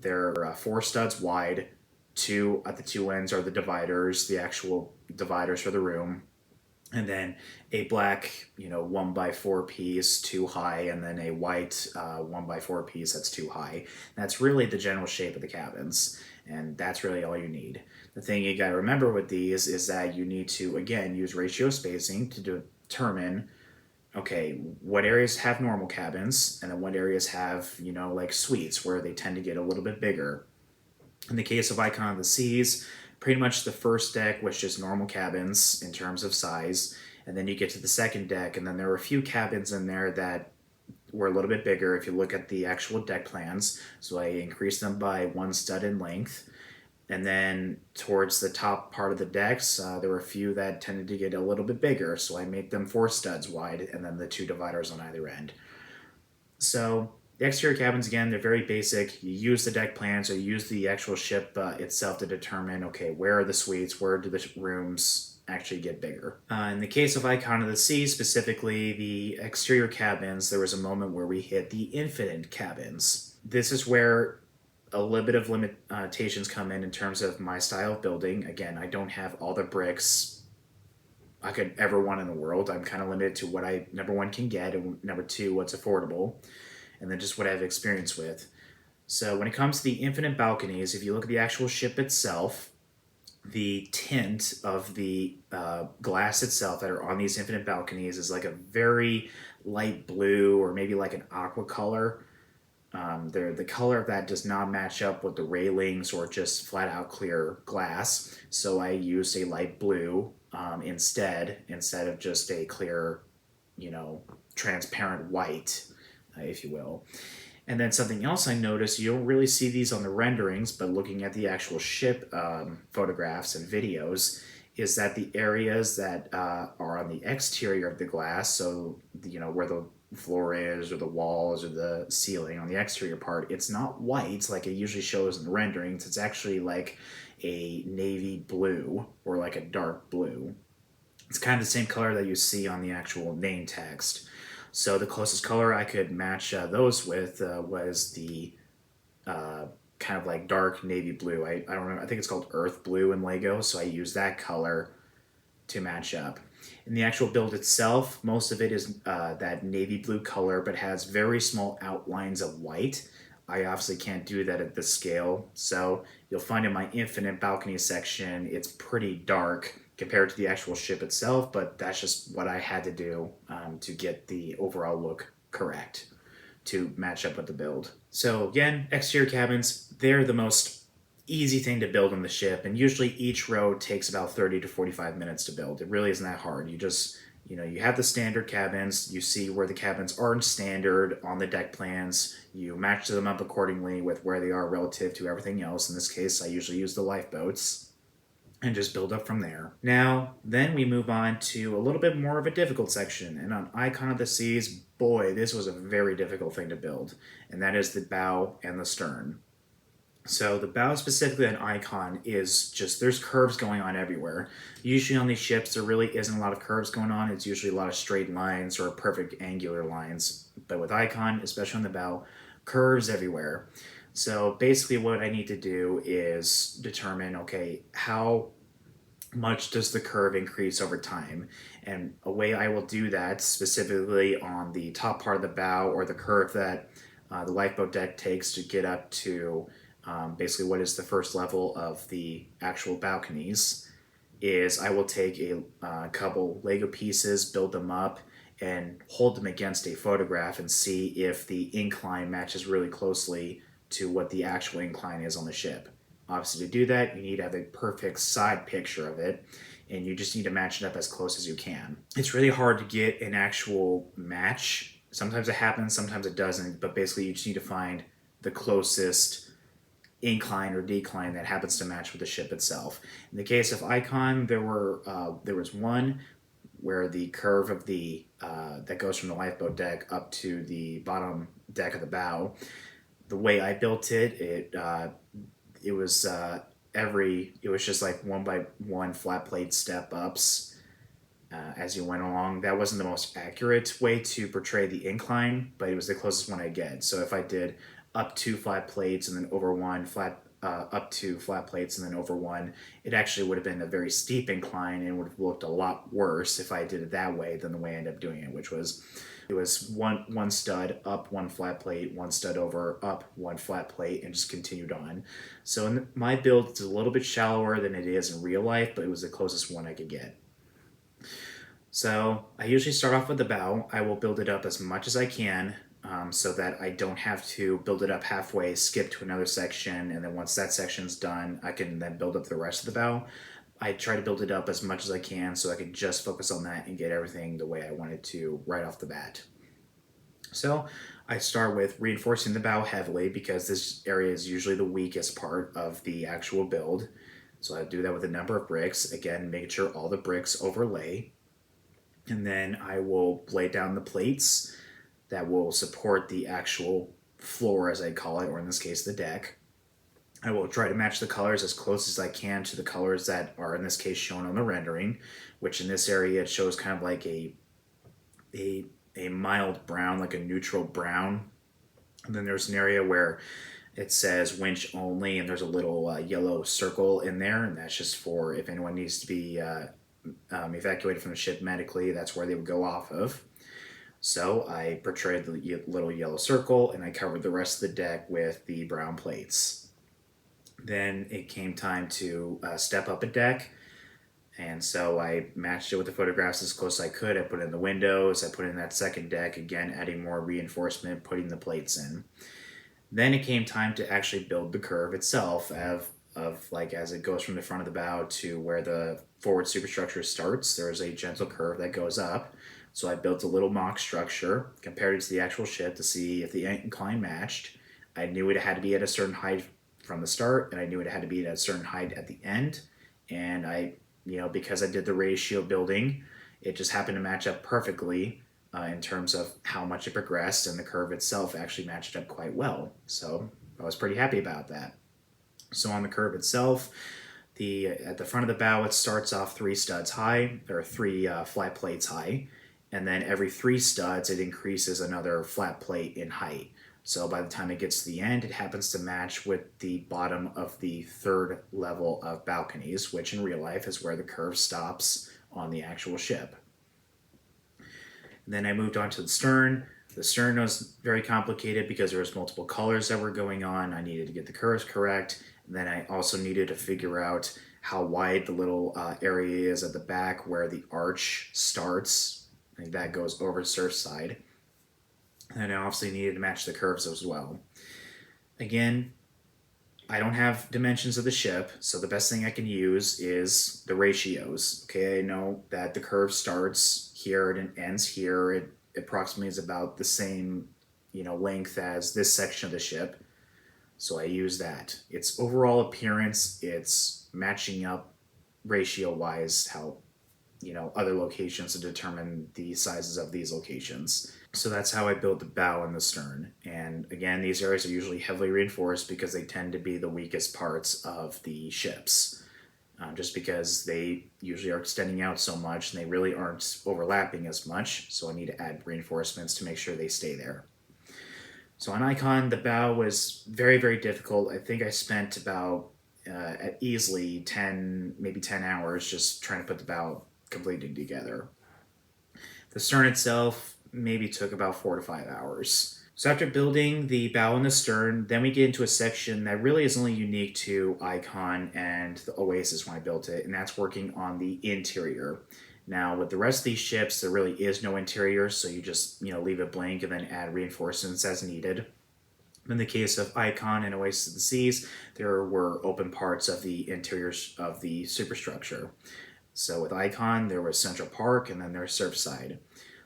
they're 4 studs wide. 2 at the 2 ends are the dividers, the actual dividers for the room. And then a black, 1x4 piece, 2 high, and then a white 1x4 piece that's 2 high. That's really the general shape of the cabins, and that's really all you need. The thing you gotta remember with these is that you need to, again, use ratio spacing to determine, okay, what areas have normal cabins, and then what areas have, like suites, where they tend to get a little bit bigger. In the case of Icon of the Seas, pretty much the first deck was just normal cabins in terms of size, and then you get to the second deck, and then there were a few cabins in there that were a little bit bigger if you look at the actual deck plans. So I increased them by 1 stud in length. And then towards the top part of the decks, there were a few that tended to get a little bit bigger, so I made them 4 studs wide, and then the 2 dividers on either end. So the exterior cabins, again, they're very basic. You use the deck plans, or you use the actual ship itself to determine, okay, where are the suites, where do the rooms actually get bigger. In the case of Icon of the Sea, specifically the exterior cabins, there was a moment where we hit the infinite cabins. This is where a little bit of limitations come in terms of my style of building. Again, I don't have all the bricks I could ever want in the world. I'm kind of limited to what I, number 1, can get, and number 2, what's affordable, and then just what I have experience with. So when it comes to the infinite balconies, if you look at the actual ship itself, the tint of the glass itself that are on these infinite balconies is like a very light blue, or maybe like an aqua color. The color of that does not match up with the railings or just flat out clear glass, so I used a light blue instead of just a clear, transparent white, if you will. And then something else I noticed, you don't really see these on the renderings, but looking at the actual ship photographs and videos, is that the areas that are on the exterior of the glass, so where the floor is, or the walls, or the ceiling on the exterior part, it's not white like it usually shows in the renderings. It's actually like a navy blue, or like a dark blue. It's kind of the same color that you see on the actual name text. So the closest color I could match those with was the kind of like dark navy blue. I don't know, I think it's called earth blue in Lego, so I use that color to match up. In the actual build itself, most of it is that navy blue color, but has very small outlines of white. I obviously can't do that at this scale, so you'll find in my infinite balcony section, it's pretty dark compared to the actual ship itself, but that's just what I had to do to get the overall look correct to match up with the build. So again, exterior cabins, they're the most easy thing to build on the ship, and usually each row takes about 30 to 45 minutes to build. It really isn't that hard. You just, you have the standard cabins, you see where the cabins aren't standard on the deck plans, you match them up accordingly with where they are relative to everything else. In this case, I usually use the lifeboats and just build up from there. Now, then we move on to a little bit more of a difficult section, and on Icon of the Seas, boy, this was a very difficult thing to build, and that is the bow and the stern. So the bow specifically on Icon is just, there's curves going on everywhere. Usually on these ships, there really isn't a lot of curves going on. It's usually a lot of straight lines or perfect angular lines. But with Icon, especially on the bow, curves everywhere. So basically what I need to do is determine, okay, how much does the curve increase over time? And a way I will do that specifically on the top part of the bow, or the curve that the lifeboat deck takes to get up to basically what is the first level of the actual balconies, is I will take a couple Lego pieces, build them up, and hold them against a photograph and see if the incline matches really closely to what the actual incline is on the ship. Obviously, to do that, you need to have a perfect side picture of it, and you just need to match it up as close as you can. It's really hard to get an actual match. Sometimes it happens, sometimes it doesn't, but basically you just need to find the closest incline or decline that happens to match with the ship itself. In the case of Icon, there was one where the curve of the that goes from the lifeboat deck up to the bottom deck of the bow. The way I built it, it was just like one by one flat plate step ups as you went along. That wasn't the most accurate way to portray the incline, but it was the closest one I get. So if I did up two flat plates and then over one flat, up two flat plates and then over one, it actually would have been a very steep incline and would have looked a lot worse if I did it that way than the way I ended up doing it, which was, it was one stud up one flat plate, one stud over up one flat plate, and just continued on. So in my build, it's a little bit shallower than it is in real life, but it was the closest one I could get. So I usually start off with the bow. I will build it up as much as I can so that I don't have to build it up halfway, skip to another section, and then once that section's done, I can then build up the rest of the bow. I try to build it up as much as I can so I can just focus on that and get everything the way I wanted to right off the bat. So I start with reinforcing the bow heavily because this area is usually the weakest part of the actual build. So I do that with a number of bricks, again, making sure all the bricks overlay. And then I will lay down the plates that will support the actual floor, as I call it, or in this case, the deck. I will try to match the colors as close as I can to the colors that are in this case shown on the rendering, which in this area it shows kind of like a mild brown, like a neutral brown. And then there's an area where it says winch only, and there's a little yellow circle in there, and that's just for if anyone needs to be evacuated from the ship medically, that's where they would go off of. So I portrayed the little yellow circle, and I covered the rest of the deck with the brown plates. Then it came time to step up a deck, and so I matched it with the photographs as close as I could. I put in the windows, I put in that second deck, again adding more reinforcement, putting the plates in. Then it came time to actually build the curve itself of like as it goes from the front of the bow to where the forward superstructure starts. There's a gentle curve that goes up. So I built a little mock structure, compared it to the actual ship to see if the incline matched. I knew it had to be at a certain height from the start, and I knew it had to be at a certain height at the end. And I, because I did the ratio building, it just happened to match up perfectly in terms of how much it progressed, and the curve itself actually matched up quite well. So I was pretty happy about that. So on the curve itself, at the front of the bow, it starts off 3 studs high, or 3 flat plates high, and then every 3 studs, it increases another flat plate in height. So by the time it gets to the end, it happens to match with the bottom of the third level of balconies, which in real life is where the curve stops on the actual ship. And then I moved on to the stern. The stern was very complicated because there was multiple colors that were going on. I needed to get the curves correct. And then I also needed to figure out how wide the little area is at the back where the arch starts. I think that goes over Surfside. And I obviously needed to match the curves as well. Again, I don't have dimensions of the ship, so the best thing I can use is the ratios. Okay, I know that the curve starts here and it ends here. It approximately is about the same, length as this section of the ship. So I use that. Its overall appearance, it's matching up ratio wise how other locations to determine the sizes of these locations. So that's how I build the bow and the stern. And again, these areas are usually heavily reinforced because they tend to be the weakest parts of the ships. Just because they usually are extending out so much and they really aren't overlapping as much. So I need to add reinforcements to make sure they stay there. So on Icon, the bow was very, very difficult. I think I spent about at easily 10, maybe 10 hours just trying to put the bow completely together. The stern itself maybe took about 4 to 5 hours. So after building the bow and the stern, then we get into a section that really is only unique to Icon and the Oasis when I built it, and that's working on the interior. Now, with the rest of these ships, there really is no interior, so you just leave it blank and then add reinforcements as needed. In the case of Icon and Oasis of the Seas, there were open parts of the interiors of the superstructure. So with Icon, there was Central Park, and then there's Surfside.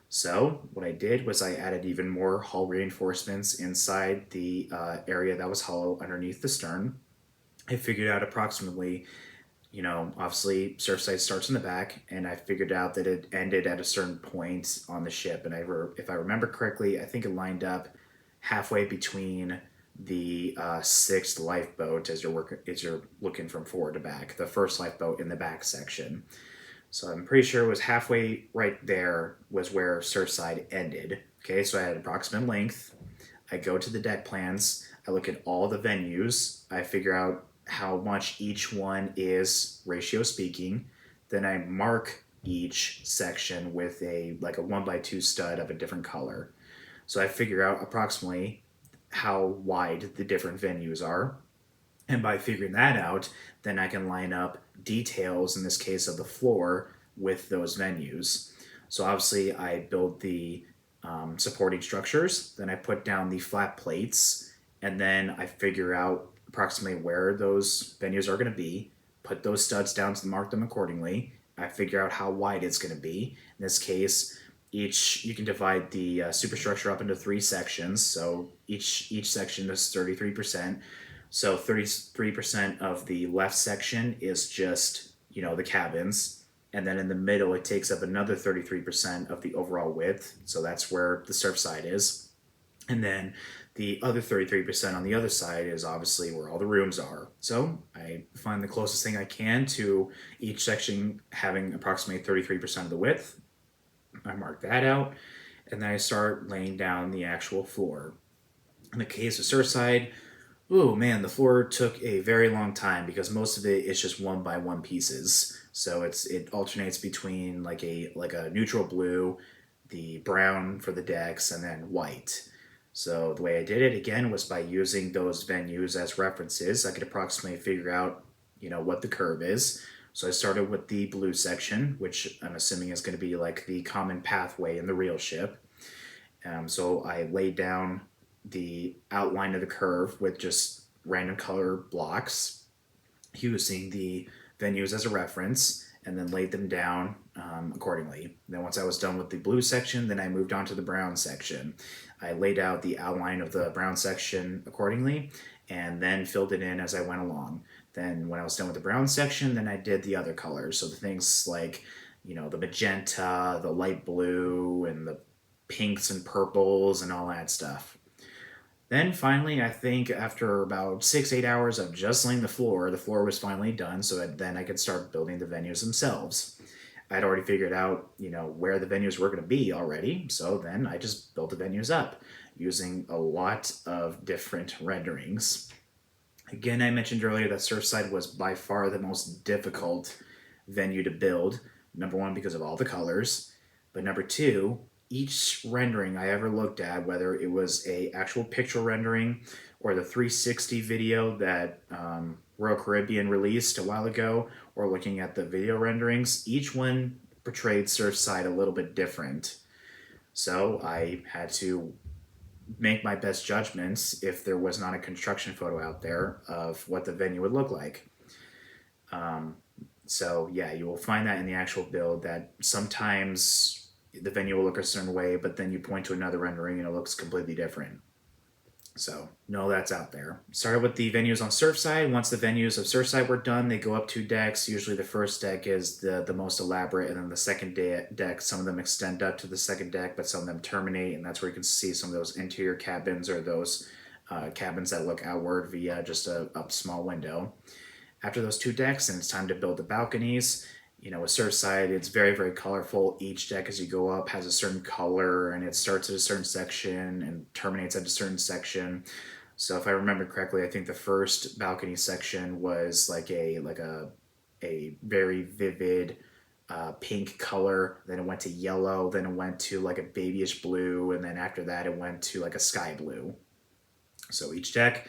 So what I did was I added even more hull reinforcements inside the area that was hollow underneath the stern. I figured out approximately, obviously Surfside starts in the back, and I figured out that it ended at a certain point on the ship. And if I remember correctly, I think it lined up halfway between the sixth lifeboat as you're looking from forward to back, the first lifeboat in the back section. So I'm pretty sure it was halfway right there was where Surfside ended. Okay, so I had approximate length. I go to the deck plans. I look at all the venues. I figure out how much each one is ratio speaking. Then I mark each section with a 1x2 stud of a different color. So I figure out approximately how wide the different venues are. And by figuring that out, then I can line up details, in this case of the floor, with those venues. So obviously I build the supporting structures, then I put down the flat plates, and then I figure out approximately where those venues are going to be, put those studs down to mark them accordingly. I figure out how wide it's going to be. In this case, you can divide the superstructure up into 3 sections. So each section is 33%. So 33% of the left section is just, the cabins. And then in the middle, it takes up another 33% of the overall width. So that's where the surf side is. And then the other 33% on the other side is obviously where all the rooms are. So I find the closest thing I can to each section having approximately 33% of the width. I mark that out. And then I start laying down the actual floor. In the case of Surfside, oh man, the floor took a very long time because most of it is just 1x1 pieces. So it alternates between like a neutral blue, the brown for the decks, and then white. So the way I did it again was by using those venues as references. I could approximately figure out, what the curve is. So I started with the blue section, which I'm assuming is going to be like the common pathway in the real ship. So I laid down the outline of the curve with just random color blocks using the venues as a reference, and then laid them down accordingly. Then once I was done with the blue section, then I moved on to the brown section. I laid out the outline of the brown section accordingly and then filled it in as I went along. Then when I was done with the brown section, then I did the other colors. So the things like, the magenta, the light blue, and the pinks and purples and all that stuff. Then finally, I think after about 6-8 hours of just laying the floor was finally done, so that then I could start building the venues themselves. I'd already figured out, where the venues were going to be already, so then I just built the venues up. using a lot of different renderings. Again, I mentioned earlier that Surfside was by far the most difficult venue to build. Number one, because of all the colors, but number two, each rendering I ever looked at, whether it was a actual picture rendering or the 360 video that Royal Caribbean released a while ago, or looking at the video renderings, each one portrayed Surfside a little bit different. So I had to make my best judgments if there was not a construction photo out there of what the venue would look like. So yeah, you will find that in the actual build that sometimes the venue will look a certain way, but then you point to another rendering and it looks completely different. So no, that's out there. Started with the venues on Surfside. Once the venues of Surfside were done, they go up 2 decks. Usually the first deck is the most elaborate, and then the second deck, some of them extend up to the second deck, but some of them terminate, and that's where you can see some of those interior cabins or those cabins that look outward via just a small window. After those 2 decks, then it's time to build the balconies. You know, with Surfside, it's very, very colorful. Each deck as you go up has a certain color, and it starts at a certain section and terminates at a certain section. So if I remember correctly, I think the first balcony section was like a very vivid pink color. Then it went to yellow. Then it went to like a babyish blue, and then after that, it went to like a sky blue. So each deck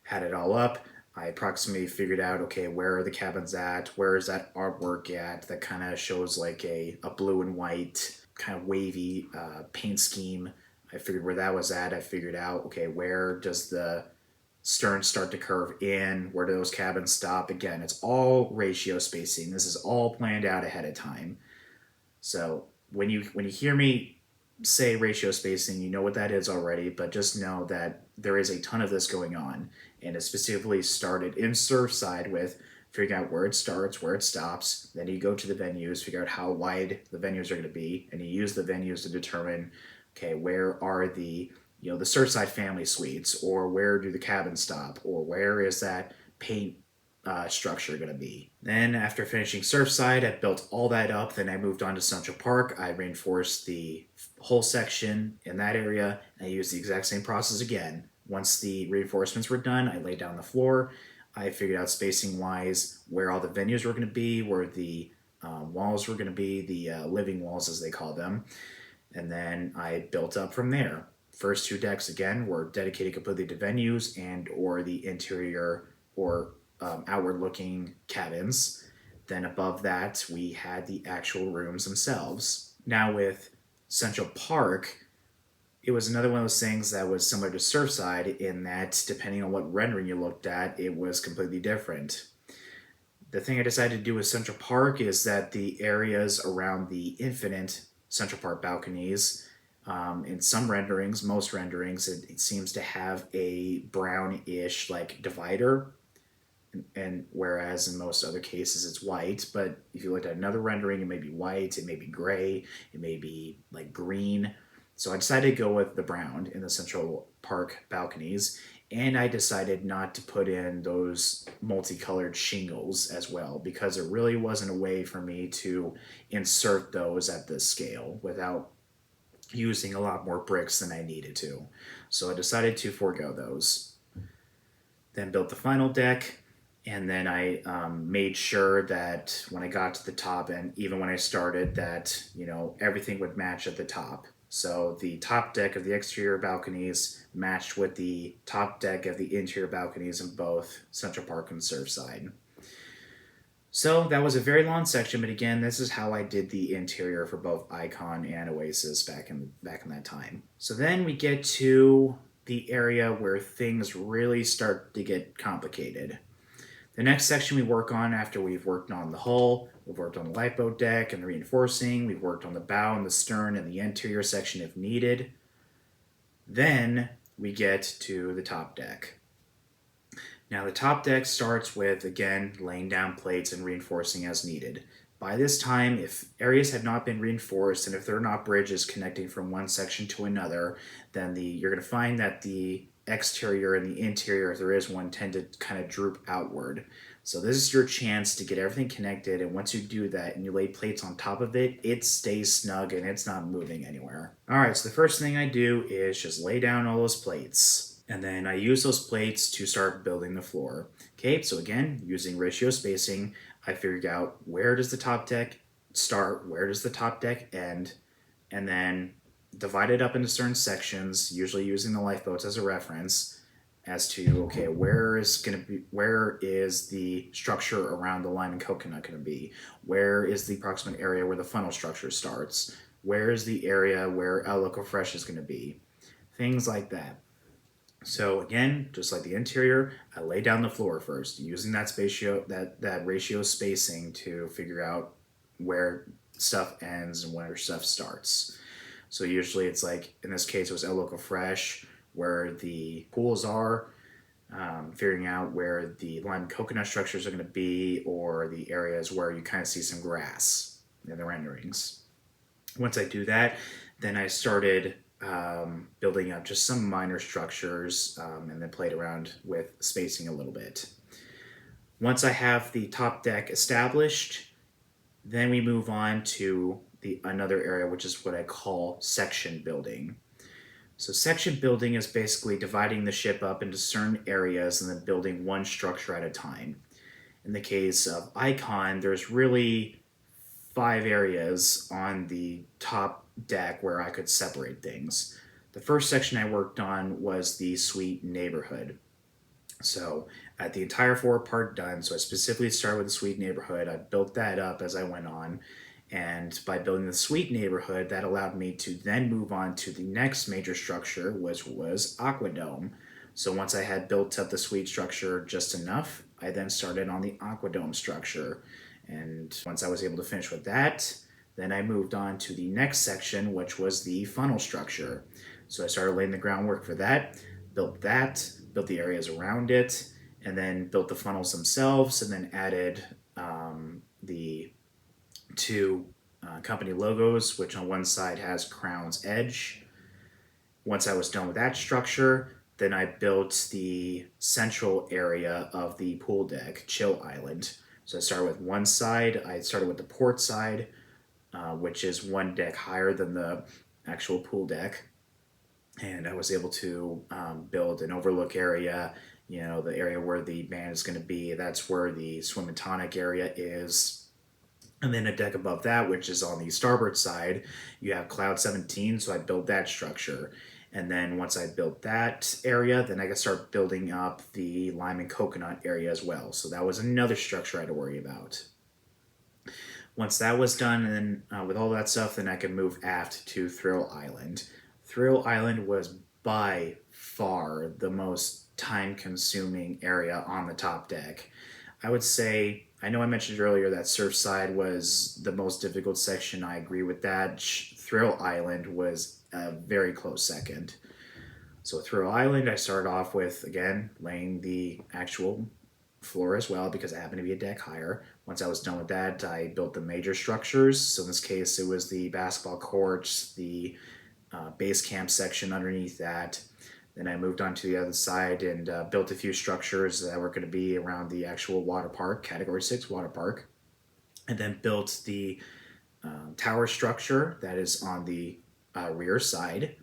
had it all up. I approximately figured out, okay, where are the cabins at? Where is that artwork at that kind of shows like a blue and white kind of wavy paint scheme? I figured where that was at. I figured out, okay, where does the stern start to curve in? Where do those cabins stop? Again, it's all ratio spacing. This is all planned out ahead of time. So when you hear me say ratio spacing, you know what that is already, but just know that there is a ton of this going on. And it specifically started in Surfside with figuring out where it starts, where it stops. Then you go to the venues, figure out how wide the venues are going to be, and you use the venues to determine, okay, where are the the Surfside family suites, or where do the cabins stop, or where is that paint structure going to be. Then after finishing Surfside, I built all that up. Then I moved on to Central Park. I reinforced the whole section in that area. I used the exact same process again. Once the reinforcements were done, I laid down the floor. I figured out spacing wise where all the venues were going to be, where the walls were going to be, the living walls as they call them. And then I built up from there. First 2 decks again were dedicated completely to venues and or the interior or outward looking cabins. Then above that, we had the actual rooms themselves. Now with Central Park, it was another one of those things that was similar to Surfside in that depending on what rendering you looked at, it was completely different. The thing I decided to do with Central Park is that the areas around the infinite Central Park balconies, in some renderings, most renderings, it seems to have a brownish like divider, and whereas in most other cases it's white. But if you looked at another rendering, it may be white, it may be gray, it may be like green. So I decided to go with the brown in the Central Park balconies, and I decided not to put in those multicolored shingles as well because there really wasn't a way for me to insert those at this scale without using a lot more bricks than I needed to. So I decided to forego those. Then built the final deck, and then I made sure that when I got to the top, and even when I started, that everything would match at the top. So the top deck of the exterior balconies matched with the top deck of the interior balconies in both Central Park and Surfside. So that was a very long section, but again, this is how I did the interior for both Icon and Oasis back in that time. So then we get to the area where things really start to get complicated. The next section we work on after we've worked on the hull, we've worked on the lifeboat deck and the reinforcing, we've worked on the bow and the stern and the interior section if needed. Then we get to the top deck. Now the top deck starts with, again, laying down plates and reinforcing as needed. By this time, if areas have not been reinforced and if there are not bridges connecting from one section to another, then you're going to find that the exterior and the interior, if there is one, tend to kind of droop outward. So this is your chance to get everything connected, and once you do that and you lay plates on top of it, it stays snug and it's not moving anywhere. All right, so the first thing I do is just lay down all those plates, and then I use those plates to start building the floor. Okay, so again, using ratio spacing, I figured out where does the top deck start, where does the top deck end, and then divide it up into certain sections, usually using the lifeboats as a reference, as to okay, where is the structure around the lime and coconut going to be, where is the approximate area where the funnel structure starts, where is the area where El Loco Fresh is going to be, things like that. So again, just like the interior, I lay down the floor first, using that ratio spacing to figure out where stuff ends and where stuff starts. So usually it's like, in this case, it was El Loco Fresh, where the pools are, figuring out where the lime coconut structures are going to be, or the areas where you kind of see some grass in the renderings. Once I do that, then I started building up just some minor structures, and then played around with spacing a little bit. Once I have the top deck established, then we move on to another area, which is what I call section building. So section building is basically dividing the ship up into certain areas and then building one structure at a time. In the case of Icon, there's really 5 areas on the top deck where I could separate things. The first section I worked on was the suite neighborhood. So I had the entire floor part done, so I specifically started with the suite neighborhood. I built that up as I went on. And by building the suite neighborhood, that allowed me to then move on to the next major structure, which was Aquadome. So once I had built up the suite structure just enough, I then started on the Aquadome structure. And once I was able to finish with that, then I moved on to the next section, which was the funnel structure. So I started laying the groundwork for that, built the areas around it, and then built the funnels themselves, and then added the 2 company logos, which on one side has Crown's Edge. Once I was done with that structure, then I built the central area of the pool deck, Chill Island. So I started with one side. I started with the port side, which is one deck higher than the actual pool deck. And I was able to build an overlook area, the area where the band is going to be. That's where the swim and tonic area is. And then a deck above that, which is on the starboard side, you have Cloud 17, so I built that structure. And then once I built that area, then I could start building up the lime and coconut area as well. So that was another structure I had to worry about. Once that was done, and then with all that stuff, then I could move aft to Thrill Island. Thrill Island was by far the most time-consuming area on the top deck. I would say, I know I mentioned earlier that Surfside was the most difficult section. I agree with that. Thrill Island was a very close second. So Thrill Island, I started off with, again, laying the actual floor as well because it happened to be a deck higher. Once I was done with that, I built the major structures. So in this case, it was the basketball courts, the base camp section underneath that. Then I moved on to the other side and built a few structures that were going to be around the actual water park, Category 6 water park. And then built the tower structure that is on the rear side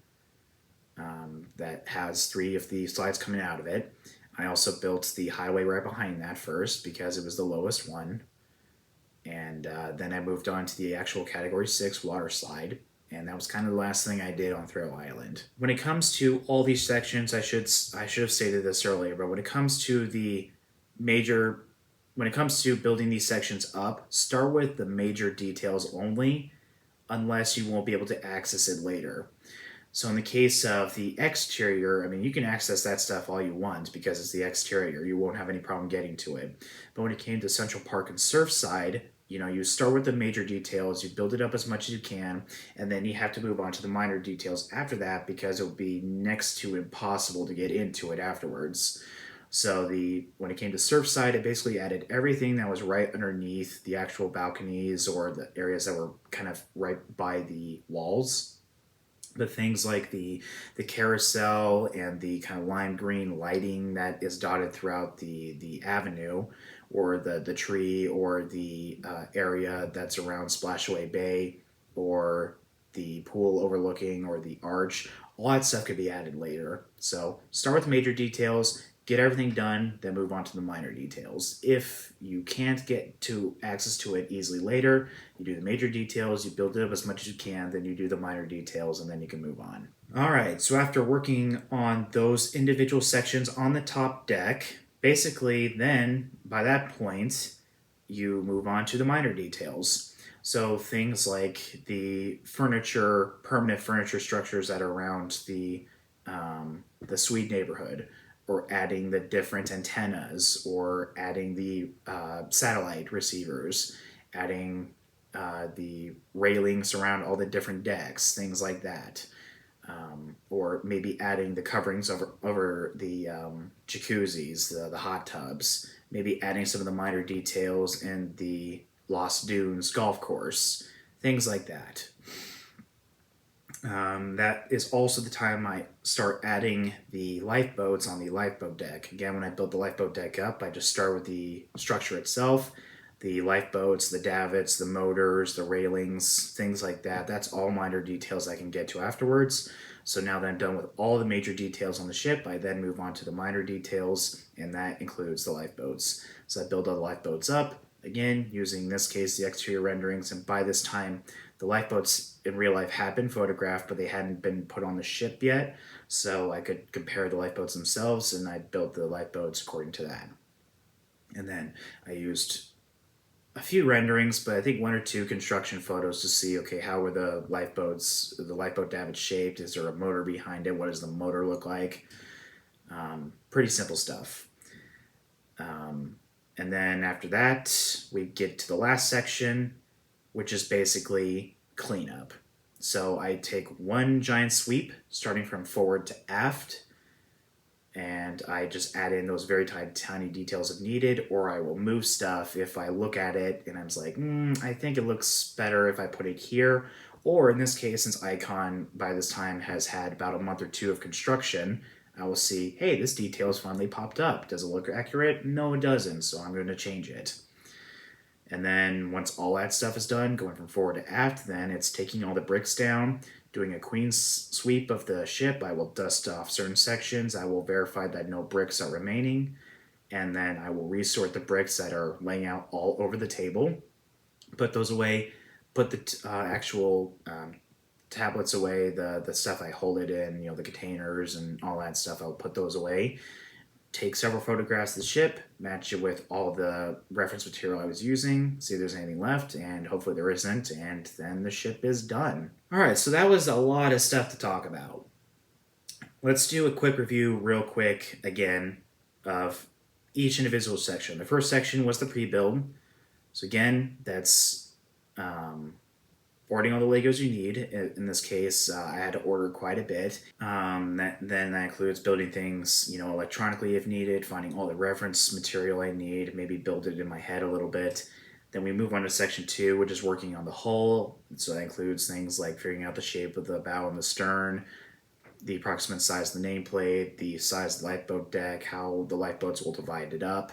that has 3 of the slides coming out of it. I also built the highway right behind that first because it was the lowest one. And then I moved on to the actual Category 6 water slide. And that was kind of the last thing I did on Thrill Island. When it comes to all these sections, I should have stated this earlier, but when it comes to building these sections up, start with the major details only, unless you won't be able to access it later. So in the case of the exterior, I mean, you can access that stuff all you want because it's the exterior. You won't have any problem getting to it. But when it came to Central Park and Surfside, you start with the major details, you build it up as much as you can, and then you have to move on to the minor details after that because it would be next to impossible to get into it afterwards. So when it came to Surfside, it basically added everything that was right underneath the actual balconies or the areas that were kind of right by the walls. But things like the carousel and the kind of lime green lighting that is dotted throughout the avenue or the tree, or the area that's around Splashaway Bay, or the pool overlooking, or the arch. All that stuff could be added later. So start with major details, get everything done, then move on to the minor details. If you can't get to access to it easily later, you do the major details, you build it up as much as you can, then you do the minor details, and then you can move on. All right, so after working on those individual sections on the top deck, basically then by that point, you move on to the minor details. So things like the furniture, permanent furniture structures that are around the Swede neighborhood, or adding the different antennas, or adding the satellite receivers, adding the railings around all the different decks, things like that. Or maybe adding the coverings over the jacuzzis, the hot tubs, maybe adding some of the minor details in the Lost Dunes golf course, things like that. That is also the time I start adding the lifeboats on the lifeboat deck. Again, when I build the lifeboat deck up, I just start with the structure itself, the lifeboats, the davits, the motors, the railings, things like that. That's all minor details I can get to afterwards. So now that I'm done with all the major details on the ship, I then move on to the minor details, and that includes the lifeboats. So I build all the lifeboats up, again, using in this case the exterior renderings, and by this time the lifeboats in real life had been photographed, but they hadn't been put on the ship yet, so I could compare the lifeboats themselves, and I built the lifeboats according to that. And then I used a few renderings, but I think one or two construction photos to see, okay, how were the lifeboat davits shaped? Is there a motor behind it? What does the motor look like? Pretty simple stuff. And then after that, we get to the last section, which is basically cleanup. So I take one giant sweep, starting from forward to aft, and I just add in those very tiny details if needed, or I will move stuff if I look at it and I'm like, I think it looks better if I put it here. Or in this case, since Icon by this time has had about a month or two of construction, I will see, hey, this detail has finally popped up. Does it look accurate? No, it doesn't, so I'm going to change it. And then once all that stuff is done, going from forward to aft, then it's taking all the bricks down, doing a clean sweep of the ship. I will dust off certain sections. I will verify that no bricks are remaining. And then I will resort the bricks that are laying out all over the table, put those away, put the actual tablets away, the stuff I hold it in, the containers and all that stuff, I'll put those away. Take several photographs of the ship, match it with all the reference material I was using, see if there's anything left, and hopefully there isn't, and then the ship is done. Alright, so that was a lot of stuff to talk about. Let's do a quick review real quick again of each individual section. The first section was the pre-build. So again, that's ordering all the Legos you need. In this case, I had to order quite a bit. That includes building things, electronically if needed, finding all the reference material I need, maybe build it in my head a little bit. Then we move on to section 2, which is working on the hull. So that includes things like figuring out the shape of the bow and the stern, the approximate size of the nameplate, the size of the lifeboat deck, how the lifeboats will divide it up.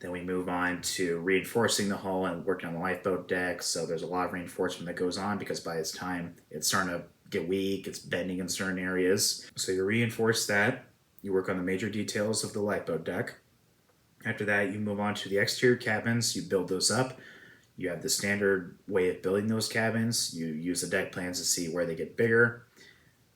Then we move on to reinforcing the hull and working on the lifeboat deck. So there's a lot of reinforcement that goes on because by this time it's starting to get weak, it's bending in certain areas. So you reinforce that, you work on the major details of the lifeboat deck. After that, you move on to the exterior cabins, you build those up. You have the standard way of building those cabins. You use the deck plans to see where they get bigger.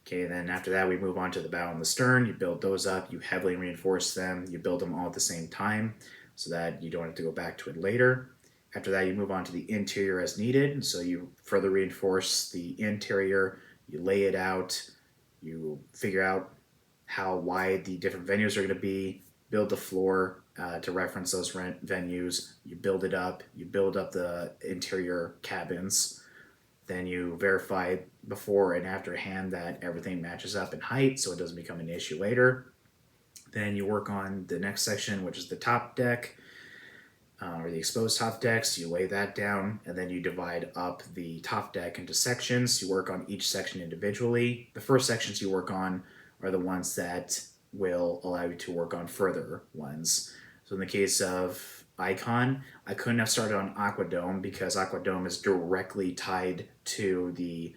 Okay, then after that, we move on to the bow and the stern. You build those up, you heavily reinforce them, you build them all at the same time, so that you don't have to go back to it later. After that, you move on to the interior as needed. So you further reinforce the interior, you lay it out, you figure out how wide the different venues are going to be, build the floor to reference those venues, you build it up, you build up the interior cabins, then you verify before and after hand that everything matches up in height so it doesn't become an issue later. Then you work on the next section, which is the top deck, or the exposed top decks. You lay that down, and then you divide up the top deck into sections. You work on each section individually. The first sections you work on are the ones that will allow you to work on further ones. So in the case of Icon, I couldn't have started on Aquadome because Aquadome is directly tied to the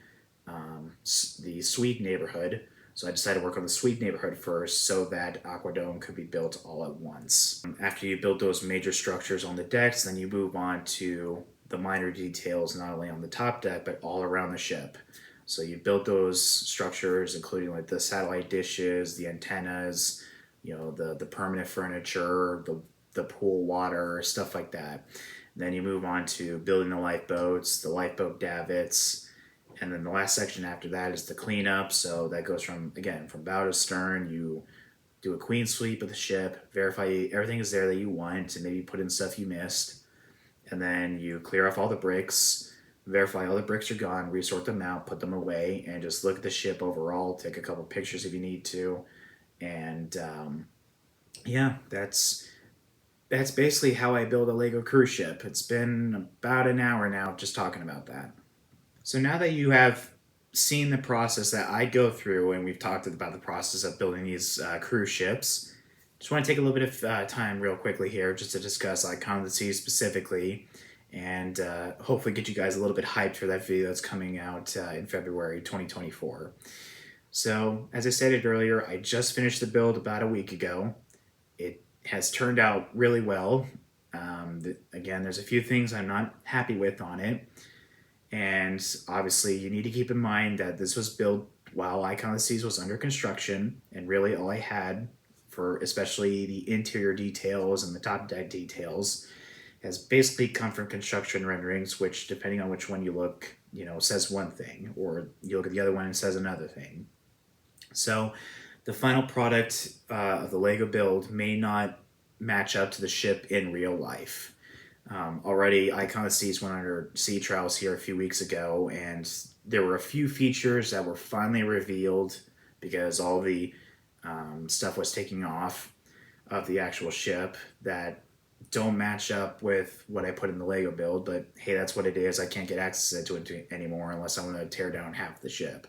Swede neighborhood. So I decided to work on the Swede neighborhood first so that Aquadome could be built all at once. After you build those major structures on the decks, then you move on to the minor details, not only on the top deck, but all around the ship. So you build those structures, including like the satellite dishes, the antennas, the permanent furniture, the pool water, stuff like that. Then you move on to building the lifeboats, the lifeboat davits, and then the last section after that is the cleanup. So that goes from bow to stern. You do a clean sweep of the ship, verify everything is there that you want, and maybe put in stuff you missed. And then you clear off all the bricks, verify all the bricks are gone, resort them out, put them away, and just look at the ship overall. Take a couple pictures if you need to, and yeah, that's basically how I build a Lego cruise ship. It's been about an hour now just talking about that. So now that you have seen the process that I go through, and we've talked about the process of building these cruise ships, just want to take a little bit of time real quickly here just to discuss Icon of the Seas specifically, and hopefully get you guys a little bit hyped for that video that's coming out in February 2024. So, as I stated earlier, I just finished the build about a week ago. It has turned out really well. Again, there's a few things I'm not happy with on it. And obviously, you need to keep in mind that this was built while Icon of the Seas was under construction. And really, all I had for especially the interior details and the top deck details has basically come from construction renderings, which, depending on which one you look, says one thing, or you look at the other one and it says another thing. So, the final product of the Lego build may not match up to the ship in real life. Already, Icon of the Seas went under sea trials here a few weeks ago, and there were a few features that were finally revealed because all the stuff was taking off of the actual ship that don't match up with what I put in the Lego build, but hey, that's what it is. I can't get access to it anymore unless I want to tear down half the ship.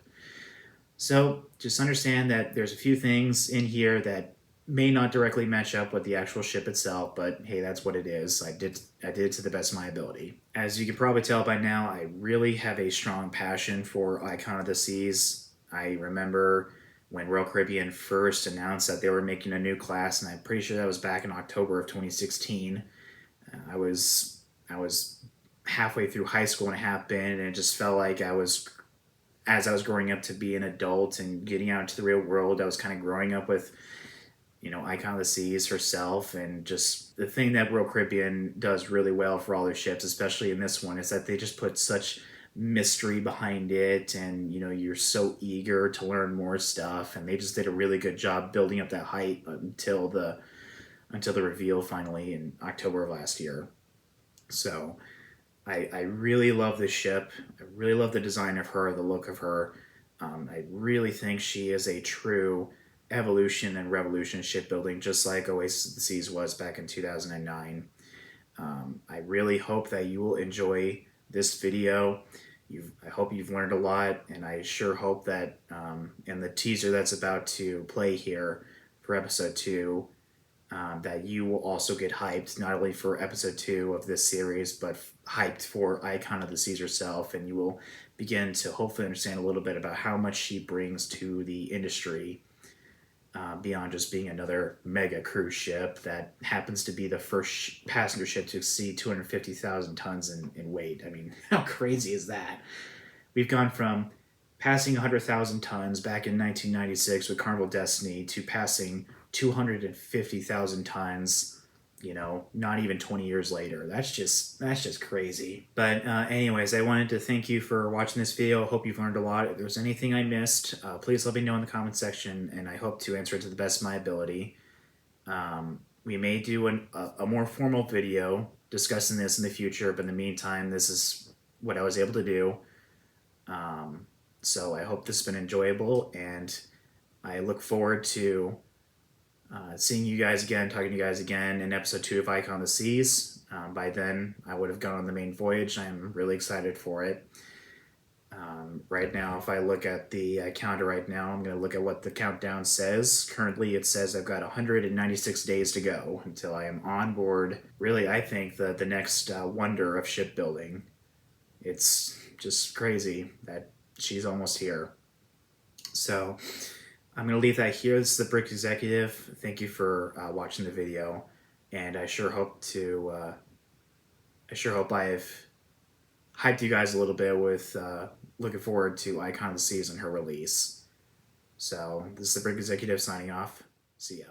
So just understand that there's a few things in here that may not directly match up with the actual ship itself, but hey, that's what it is. I did it to the best of my ability. As you can probably tell by now, I really have a strong passion for Icon of the Seas. I remember when Royal Caribbean first announced that they were making a new class, and I'm pretty sure that was back in October of 2016. I was halfway through high school and a half been, and it just felt like as I was growing up to be an adult and getting out into the real world, I was kind of growing up with, Icon of the Seas herself. And just the thing that Royal Caribbean does really well for all their ships, especially in this one, is that they just put such mystery behind it, and you're so eager to learn more stuff, and they just did a really good job building up that hype until the reveal finally in October of last year. So I really love this ship. I really love the design of her, the look of her. I really think she is a true evolution and revolution shipbuilding, just like Oasis of the Seas was back in 2009. I really hope that you will enjoy this video. I hope you've learned a lot, and I sure hope that in the teaser that's about to play here for episode 2, that you will also get hyped, not only for episode 2 of this series, but hyped for Icon of the Seas herself, and you will begin to hopefully understand a little bit about how much she brings to the industry, beyond just being another mega cruise ship that happens to be the first passenger ship to exceed 250,000 tons in weight. I mean, how crazy is that? We've gone from passing 100,000 tons back in 1996 with Carnival Destiny to passing 250,000 tons, not even 20 years later. That's just crazy. But anyways, I wanted to thank you for watching this video. Hope you've learned a lot. If there's anything I missed, please let me know in the comment section, and I hope to answer it to the best of my ability. We may do a more formal video discussing this in the future, but in the meantime, this is what I was able to do. So I hope this has been enjoyable, and I look forward to seeing you guys again, talking to you guys again in episode 2 of Icon of the Seas. By then, I would have gone on the Maiden Voyage. I am really excited for it. Right now, if I look at the calendar right now, I'm going to look at what the countdown says. Currently, it says I've got 196 days to go until I am on board. Really, I think the next wonder of shipbuilding. It's just crazy that she's almost here. So I'm going to leave that here. This is the Brick Executive. Thank you for watching the video, and I sure hope I've hyped you guys a little bit with looking forward to Icon of the Seas and her release. So this is the Brick Executive signing off. See ya.